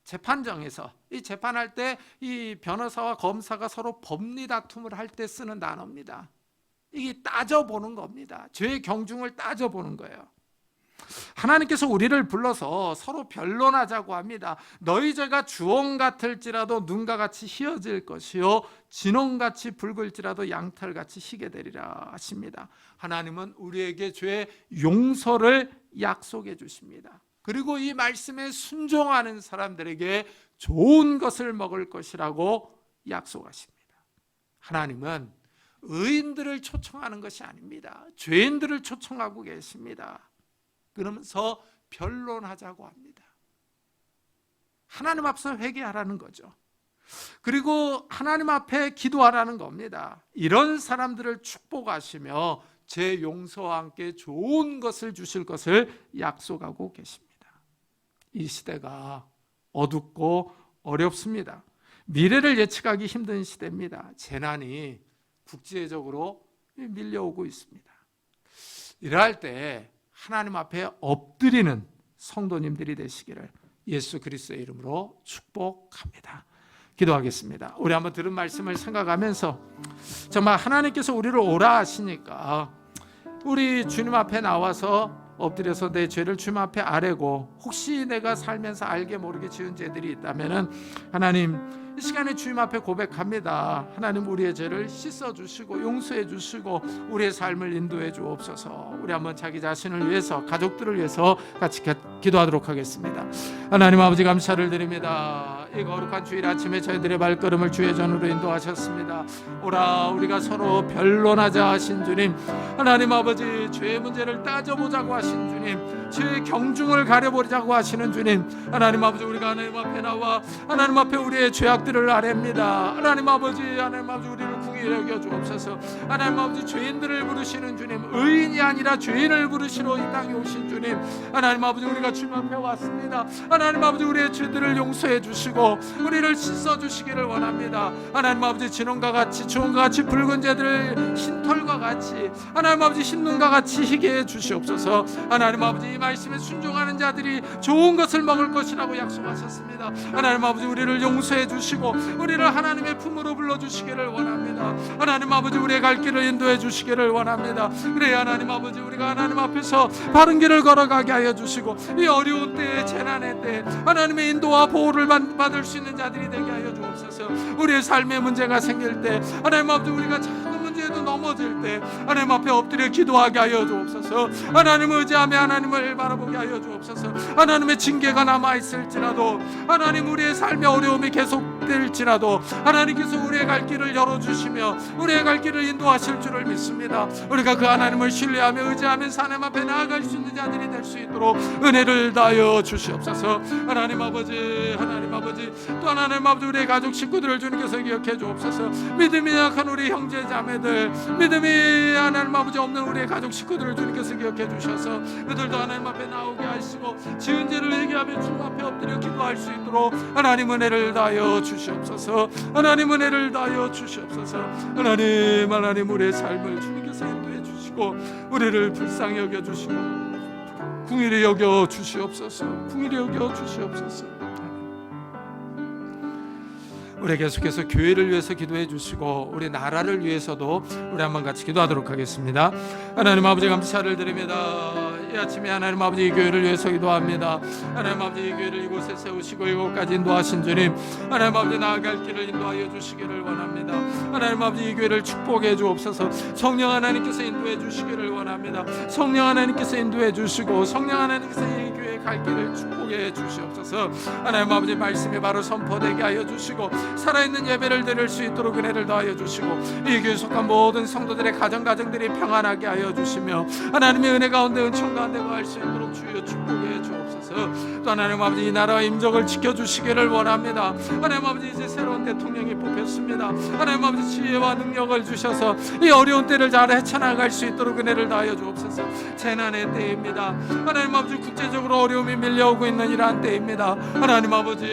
재판정에서 이 재판할 때 이 변호사와 검사가 서로 법리 다툼을 할 때 쓰는 단어입니다. 이게 따져보는 겁니다. 죄의 경중을 따져보는 거예요. 하나님께서 우리를 불러서 서로 변론하자고 합니다. 너희 죄가 주홍 같을지라도 눈과 같이 희어질 것이요 진홍같이 붉을지라도 양털같이 희게 되리라 하십니다. 하나님은 우리에게 죄의 용서를 약속해 주십니다. 그리고 이 말씀에 순종하는 사람들에게 좋은 것을 먹을 것이라고 약속하십니다. 하나님은 의인들을 초청하는 것이 아닙니다. 죄인들을 초청하고 계십니다. 그러면서 변론하자고 합니다. 하나님 앞서 회개하라는 거죠. 그리고 하나님 앞에 기도하라는 겁니다. 이런 사람들을 축복하시며 제 용서와 함께 좋은 것을 주실 것을 약속하고 계십니다. 이 시대가 어둡고 어렵습니다. 미래를 예측하기 힘든 시대입니다. 재난이 국제적으로 밀려오고 있습니다. 이러할 때 하나님 앞에 엎드리는 성도님들이 되시기를 예수 그리스도의 이름으로 축복합니다. 기도하겠습니다. 우리 한번 들은 말씀을 생각하면서 정말 하나님께서 우리를 오라 하시니까 우리 주님 앞에 나와서 엎드려서 내 죄를 주님 앞에 아뢰고, 혹시 내가 살면서 알게 모르게 지은 죄들이 있다면 하나님 이 시간에 주님 앞에 고백합니다. 하나님 우리의 죄를 씻어주시고 용서해 주시고 우리의 삶을 인도해 주옵소서. 우리 한번 자기 자신을 위해서, 가족들을 위해서 같이 기도하도록 하겠습니다. 하나님 아버지 감사를 드립니다. 이 거룩한 주일 아침에 저희들의 발걸음을 주의 전으로 인도하셨습니다. 오라 우리가 서로 변론하자 하신 주님, 하나님 아버지 죄의 문제를 따져보자고 하신 주님, 죄의 경중을 가려보자고 하시는 주님, 하나님 아버지 우리가 하나님 앞에 나와 하나님 앞에 우리의 죄악들을 아뢰입니다. 하나님 아버지 우리를 궁히 여겨 주옵소서. 하나님 아버지 죄인들을 부르시는 주님, 의인이 아니라 죄인을 부르시러 이 땅에 오신 주님, 하나님 아버지 우리가 주님 앞에 왔습니다. 하나님 아버지 우리의 죄들을 용서해 주시고 우리를 씻어 주시기를 원합니다. 하나님 아버지 진홍과 같이 주홍과 같이 붉은 죄들을 흰털과 같이 하나님 아버지 흰눈과 같이 희게 해 주시옵소서. 하나님 아버지 이 말씀에 순종하는 자들이 좋은 것을 먹을 것이라고 약속하셨습니다. 하나님 아버지 우리를 용서해 주시고 우리를 하나님의 품으로 불러주시기를 원합니다. 하나님 아버지 우리의 갈 길을 인도해 주시기를 원합니다. 그래야 하나님 아버지 우리가 하나님 앞에서 바른 길을 걸어가게 하여 주시고 이 어려운 때에, 재난의 때에 하나님의 인도와 보호를 받을 수 있는 자들이 되게 하여 주옵소서. 우리의 삶에 문제가 생길 때 하나님 아버지 우리가 작은 문제에도 넘어질 때 하나님 앞에 엎드려 기도하게 하여 주옵소서. 하나님 의지하며 하나님을 바라보게 하여 주옵소서. 하나님의 징계가 남아있을지라도, 하나님 우리의 삶의 어려움이 계속될지라도 하나님께서 우리의 갈 길을 열어주시며 우리의 갈 길을 인도하실 줄을 믿습니다. 우리가 그 하나님을 신뢰하며 의지하면서 하나님 앞에 나아갈 수 있는 자들이 될 수 있도록 은혜를 다하여 주시옵소서. 하나님 아버지 또 하나님 아버지 우리의 가족 식구들을 주님께서 기억해 주옵소서. 믿음이 약한 우리 형제 자매들, 믿음이 하나님 아버지 없는 우리의 가족 식구들을 주님께서 기억해 주셔서 그들도 하나님 앞에 나오게 하시고 지은 죄를 회개하며 주님 앞에 엎드려 기도할 수 있도록 하나님 은혜를 다하여 주시옵소서. 하나님 은혜를 다하여 주시옵소서. 하나님 우리의 삶을 주님께서 인도해 주시고 우리를 불쌍히 여겨 주시고 긍휼히 여겨 주시옵소서. 긍휼히 여겨 주시옵소서. 우리 계속해서 교회를 위해서 기도해 주시고 우리 나라를 위해서도 우리 한번 같이 기도하도록 하겠습니다. 하나님 아버지 감사를 드립니다. 이 아침에 하나님 아버지 이 교회를 위해서 기도합니다. 하나님 아버지 이 교회를 이곳에 세우시고 이곳까지 인도하신 주님, 하나님 아버지 나아갈 길을 인도하여 주시기를 원합니다. 하나님 아버지 이 교회를 축복해 주옵소서. 성령 하나님께서 인도해 주시기를 원합니다. 성령 하나님께서 인도해 주시고 성령 하나님께서 이 교회 갈 길을 축복해 주시옵소서. 하나님 아버지 말씀이 바로 선포되게 하여 주시고 살아있는 예배를 드릴 수 있도록 은혜를 더하여 주시고 이 교회에 속한 모든 성도들의 가정들이 평안하게 하여 주시며 하나님의 은혜 가운데 은총 가운데 거할 수 있도록 주여 축복해 주옵소서. 또 하나님 아버지 이 나라와 임적을 지켜주시기를 원합니다. 하나님 아버지 이제 새로운 대통령이 뽑혔습니다. 하나님 아버지 지혜와 능력을 주셔서 이 어려운 때를 잘 헤쳐나갈 수 있도록 은혜를 다하여 주옵소서. 재난의 때입니다. 하나님 아버지 국제적으로 어려움이 밀려오고 있는 이러한 때입니다. 하나님 아버지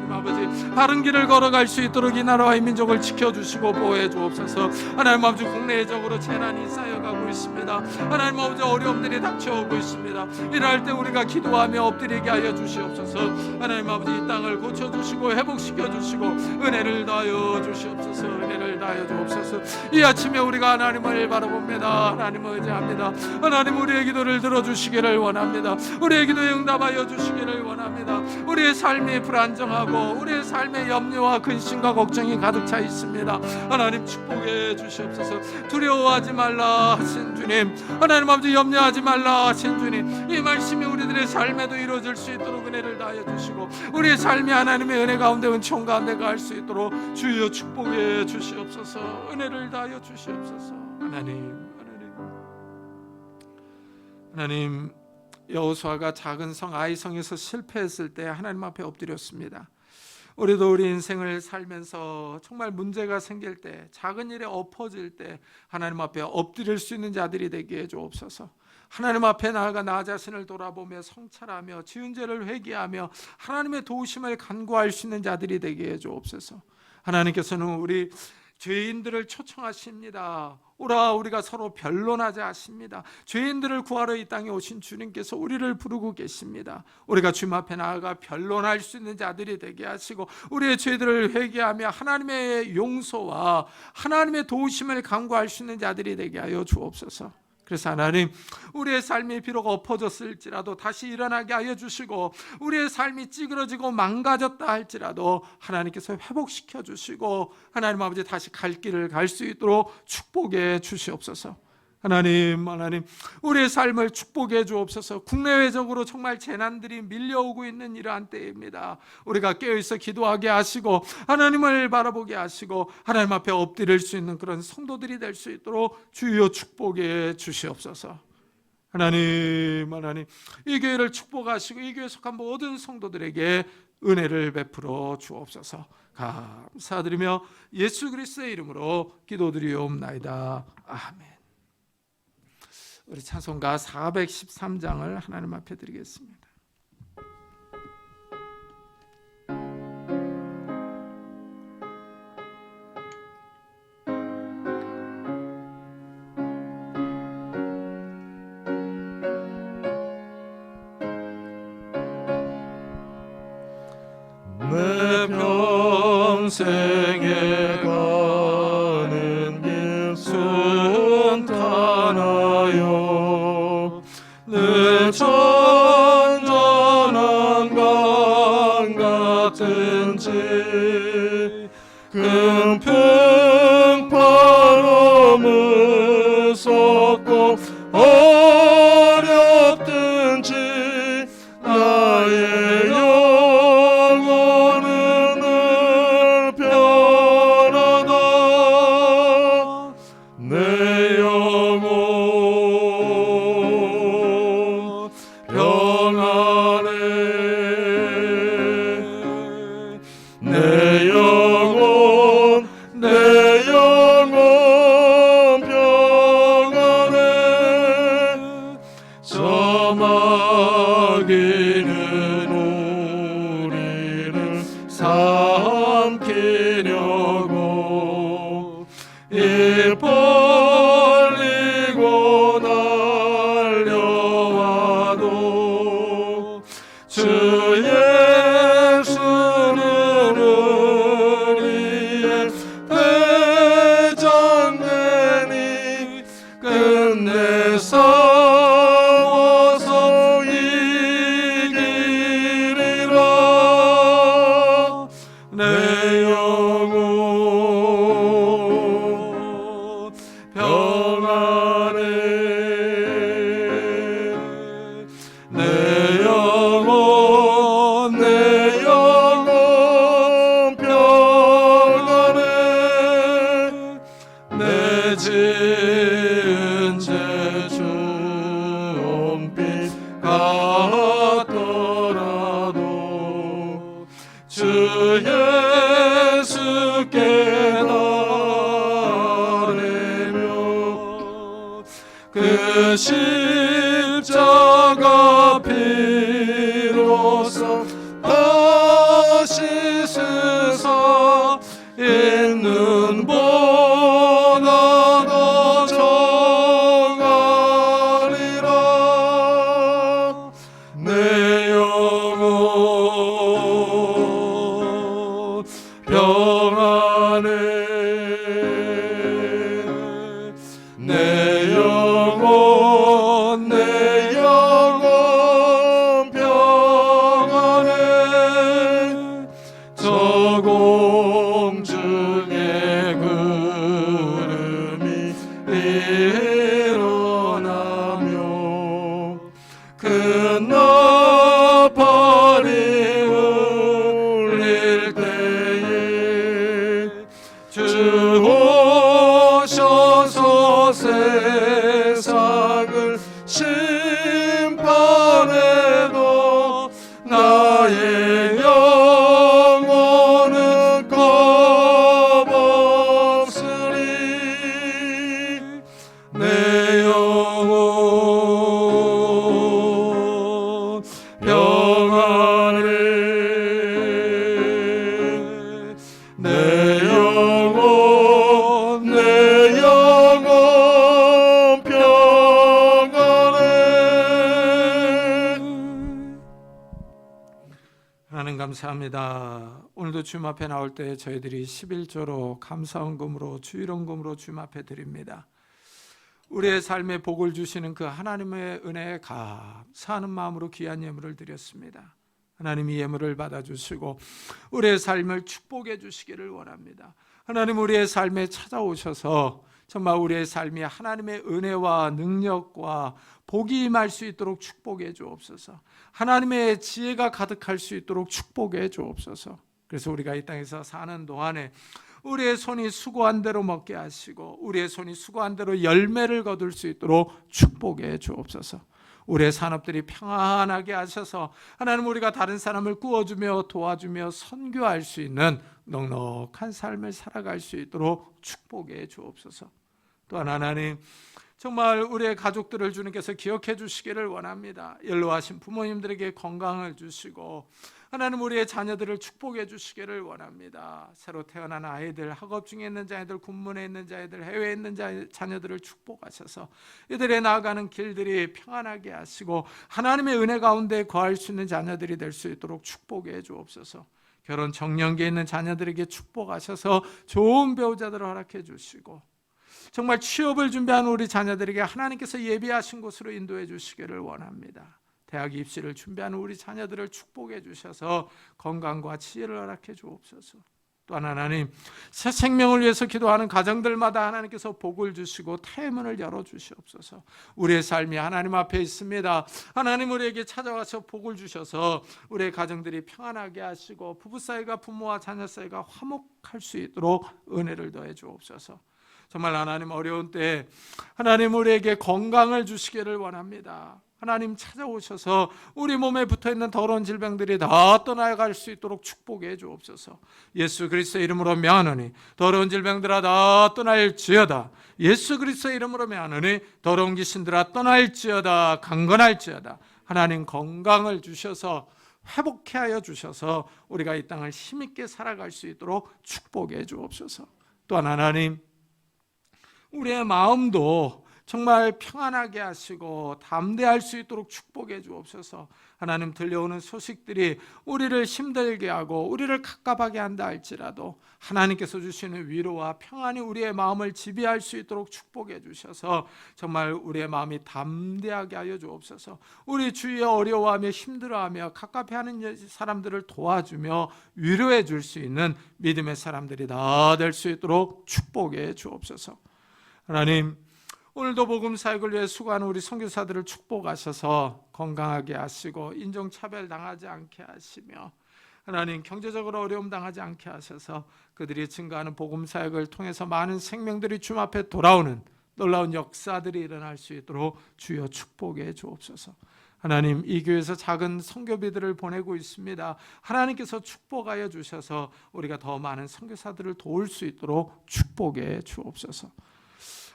하나님 아버지 바른 길을 걸어갈 수 있도록 이 나라와 이 민족을 지켜주시고 보호해 주옵소서. 하나님 아버지 국내적으로 재난이 쌓여가고 있습니다. 하나님 아버지 어려움들이 닥쳐오고 있습니다. 이럴 때 우리가 기도하며 엎드리게 하여 주시옵소서. 하나님 아버지 이 땅을 고쳐주시고 회복시켜주시고 은혜를 다하여 주시옵소서. 은혜를 다하여 주옵소서. 이 아침에 우리가 하나님을 바라봅니다. 하나님을 의지합니다. 하나님 우리의 기도를 들어주시기를 원합니다. 우리의 기도에 응답하여 주시기를 원합니다. 우리의 삶이 불안정하고 우리의 삶에 염려와 근심과 걱정이 가득 차 있습니다. 하나님 축복해 주시옵소서. 두려워하지 말라 하신 주님, 하나님 아버지 염려하지 말라 하신 주님, 이 말씀이 우리들의 삶에도 이루어질 수 있도록 은혜를 다하여 주시고 우리의 삶이 하나님의 은혜 가운데 은총 가운데 갈 수 있도록 주여 축복해 주시옵소서. 은혜를 다하여 주시옵소서. 하나님 여호수아가 작은 성 아이성에서 실패했을 때 하나님 앞에 엎드렸습니다. 우리도 우리 인생을 살면서 정말 문제가 생길 때, 작은 일에 엎어질 때 하나님 앞에 엎드릴 수 있는 자들이 되게 해 주옵소서. 하나님 앞에 나아가 나 자신을 돌아보며 성찰하며 지은 죄를 회개하며 하나님의 도우심을 간구할 수 있는 자들이 되게 해 주옵소서. 하나님께서는 우리 죄인들을 초청하십니다. 오라 우리가 서로 변론하자 하십니다. 죄인들을 구하러 이 땅에 오신 주님께서 우리를 부르고 계십니다. 우리가 주님 앞에 나아가 변론할 수 있는 자들이 되게 하시고 우리의 죄들을 회개하며 하나님의 용서와 하나님의 도우심을 간구할 수 있는 자들이 되게 하여 주옵소서. 그래서 하나님 우리의 삶이 비록 엎어졌을지라도 다시 일어나게 하여 주시고 우리의 삶이 찌그러지고 망가졌다 할지라도 하나님께서 회복시켜 주시고 하나님 아버지 다시 갈 길을 갈 수 있도록 축복해 주시옵소서. 하나님 우리의 삶을 축복해 주옵소서. 국내외적으로 정말 재난들이 밀려오고 있는 이러한 때입니다. 우리가 깨어있어 기도하게 하시고 하나님을 바라보게 하시고 하나님 앞에 엎드릴 수 있는 그런 성도들이 될 수 있도록 주여 축복해 주시옵소서. 하나님 이 교회를 축복하시고 이 교회에 속한 모든 성도들에게 은혜를 베풀어 주옵소서. 감사드리며 예수 그리스도의 이름으로 기도드리옵나이다. 아멘. 우리 찬송가 413장을 하나님 앞에 드리겠습니다. 내 평생에 가는 길 순탄하여 내 천전한 강 같은지 금평 바람을 쏟고 어렵든지 나의 영혼은 늘 변하다. 내 영혼 평안해. 내 영혼 평안해. 저 마귀는 우리를 삼키려고 입 벌리고 달려와도 주 예수는 우리의 대장되니 끝내 싸워서 이기리라. 내 영혼 평안해. 내 영혼 평안해. 내 지은 죄 좀빛 같더라도 주 예수께 나르며 그 십자가 피로써 다시 눈보다 더 정하리라. 내 영혼 평안해. 내 영혼 평안해. 저 공중에 구름이 일어나며 큰 나팔이 울릴 때에 주 오셔서 세상을 심판해도 나의 영혼은 겁없으리. 내 영혼 평안해. 내 영혼 평안해. 하나님 감사합니다. 오늘도 주님 앞에 나올 때 저희들이 11조로 감사헌금으로 주일헌금으로 주님 앞에 드립니다. 우리의 삶에 복을 주시는 그 하나님의 은혜에 감사하는 마음으로 귀한 예물을 드렸습니다. 하나님이 예물을 받아주시고 우리의 삶을 축복해 주시기를 원합니다. 하나님 우리의 삶에 찾아오셔서 정말 우리의 삶이 하나님의 은혜와 능력과 복이 임할 수 있도록 축복해 주옵소서. 하나님의 지혜가 가득할 수 있도록 축복해 주옵소서. 그래서 우리가 이 땅에서 사는 동안에 우리의 손이 수고한 대로 먹게 하시고 우리의 손이 수고한 대로 열매를 거둘 수 있도록 축복해 주옵소서. 우리의 산업들이 평안하게 하셔서 하나님 우리가 다른 사람을 구워주며 도와주며 선교할 수 있는 넉넉한 삶을 살아갈 수 있도록 축복해 주옵소서. 또한 하나님 정말 우리의 가족들을 주님께서 기억해 주시기를 원합니다. 연로하신 부모님들에게 건강을 주시고 하나님 우리의 자녀들을 축복해 주시기를 원합니다. 새로 태어난 아이들, 학업 중에 있는 자녀들, 군문에 있는 자녀들, 해외에 있는 자녀들을 축복하셔서 이들의 나아가는 길들이 평안하게 하시고 하나님의 은혜 가운데 거할 수 있는 자녀들이 될 수 있도록 축복해 주옵소서. 결혼 정년기에 있는 자녀들에게 축복하셔서 좋은 배우자들을 허락해 주시고 정말 취업을 준비하는 우리 자녀들에게 하나님께서 예비하신 곳으로 인도해 주시기를 원합니다. 대학 입시를 준비하는 우리 자녀들을 축복해 주셔서 건강과 지혜를 허락해 주옵소서. 또한 하나님 새 생명을 위해서 기도하는 가정들마다 하나님께서 복을 주시고 태문을 열어주시옵소서. 우리의 삶이 하나님 앞에 있습니다. 하나님 우리에게 찾아와서 복을 주셔서 우리의 가정들이 평안하게 하시고 부부 사이가 부모와 자녀 사이가 화목할 수 있도록 은혜를 더해 주옵소서. 정말 하나님 어려운 때 하나님 우리에게 건강을 주시기를 원합니다. 하나님 찾아오셔서 우리 몸에 붙어있는 더러운 질병들이 다 떠나갈 수 있도록 축복해 주옵소서. 예수 그리스도의 이름으로 명하노니 더러운 질병들아 다 떠날지어다. 예수 그리스도의 이름으로 명하노니 더러운 귀신들아 떠날지어다. 강건할지어다. 하나님 건강을 주셔서 회복케 하여 주셔서 우리가 이 땅을 힘있게 살아갈 수 있도록 축복해 주옵소서. 또한 하나님 우리의 마음도 정말 평안하게 하시고 담대할 수 있도록 축복해 주옵소서. 하나님 들려오는 소식들이 우리를 힘들게 하고 우리를 갑갑하게 한다 할지라도 하나님께서 주시는 위로와 평안이 우리의 마음을 지배할 수 있도록 축복해 주셔서 정말 우리의 마음이 담대하게 하여 주옵소서. 우리 주위에 어려워하며 힘들어하며 갑갑해하는 사람들을 도와주며 위로해 줄 수 있는 믿음의 사람들이 다 될 수 있도록 축복해 주옵소서. 하나님 오늘도 복음 사역을 위해 수고하는 우리 선교사들을 축복하셔서 건강하게 하시고 인종차별 당하지 않게 하시며 하나님 경제적으로 어려움 당하지 않게 하셔서 그들이 증거하는 복음 사역을 통해서 많은 생명들이 주님 앞에 돌아오는 놀라운 역사들이 일어날 수 있도록 주여 축복해 주옵소서. 하나님 이 교회에서 작은 선교비들을 보내고 있습니다. 하나님께서 축복하여 주셔서 우리가 더 많은 선교사들을 도울 수 있도록 축복해 주옵소서.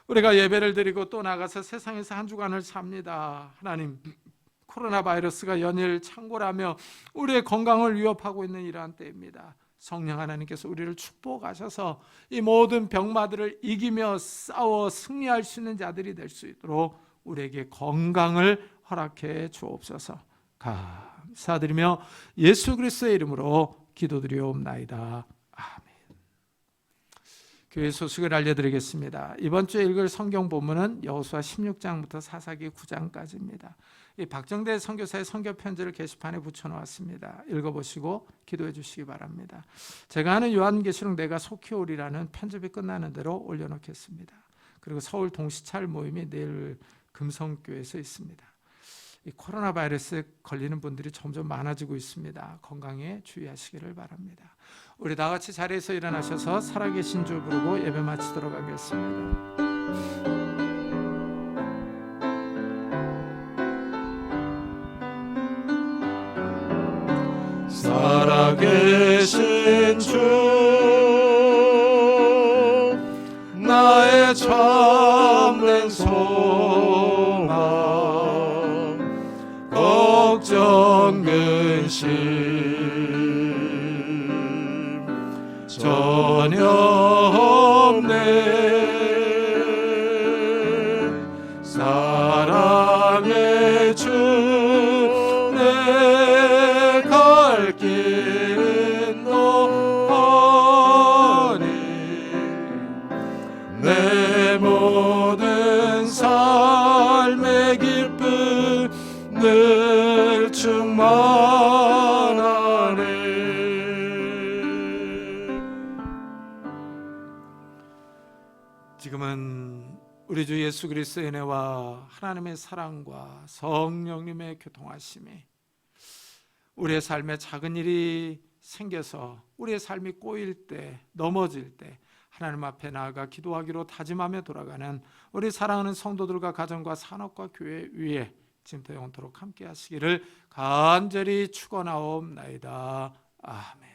우리가 예배를 드리고 또 나가서 세상에서 한 주간을 삽니다. 하나님 코로나 바이러스가 연일 창궐하며 우리의 건강을 위협하고 있는 이러한 때입니다. 성령 하나님께서 우리를 축복하셔서 이 모든 병마들을 이기며 싸워 승리할 수 있는 자들이 될 수 있도록 우리에게 건강을 허락해 주옵소서. 감사드리며 예수 그리스도의 이름으로 기도드리옵나이다. 아멘. 교회 소식을 알려드리겠습니다. 이번 주에 읽을 성경 본문은 여호수아 16장부터 사사기 9장까지입니다. 이 박정대 선교사의 선교 편지를 게시판에 붙여놓았습니다. 읽어보시고 기도해 주시기 바랍니다. 제가 하는 요한계시록 내가 속히 오리라는 편집이 끝나는 대로 올려놓겠습니다. 그리고 서울 동시찰 모임이 내일 금성교회에서 있습니다. 이 코로나 바이러스에 걸리는 분들이 점점 많아지고 있습니다. 건강에 주의하시기를 바랍니다. 우리 다 같이 자리에서 일어나셔서 살아계신 주 부르고 예배 마치도록 하겠습니다. 살아계신 주 나의 참된 소망 걱정 근심 전혀 없네 사랑의 주 내 갈 길은 너니 내 모든 삶의 기쁨 늘 충만하네. 지금은 우리 주 예수 그리스도의 은혜와 하나님의 사랑과 성령님의 교통하심이 우리의 삶에 작은 일이 생겨서 우리의 삶이 꼬일 때, 넘어질 때 하나님 앞에 나아가 기도하기로 다짐하며 돌아가는 우리 사랑하는 성도들과 가정과 산업과 교회 위에 지금부터 영원토록 함께 하시기를 간절히 축원하옵나이다. 아멘.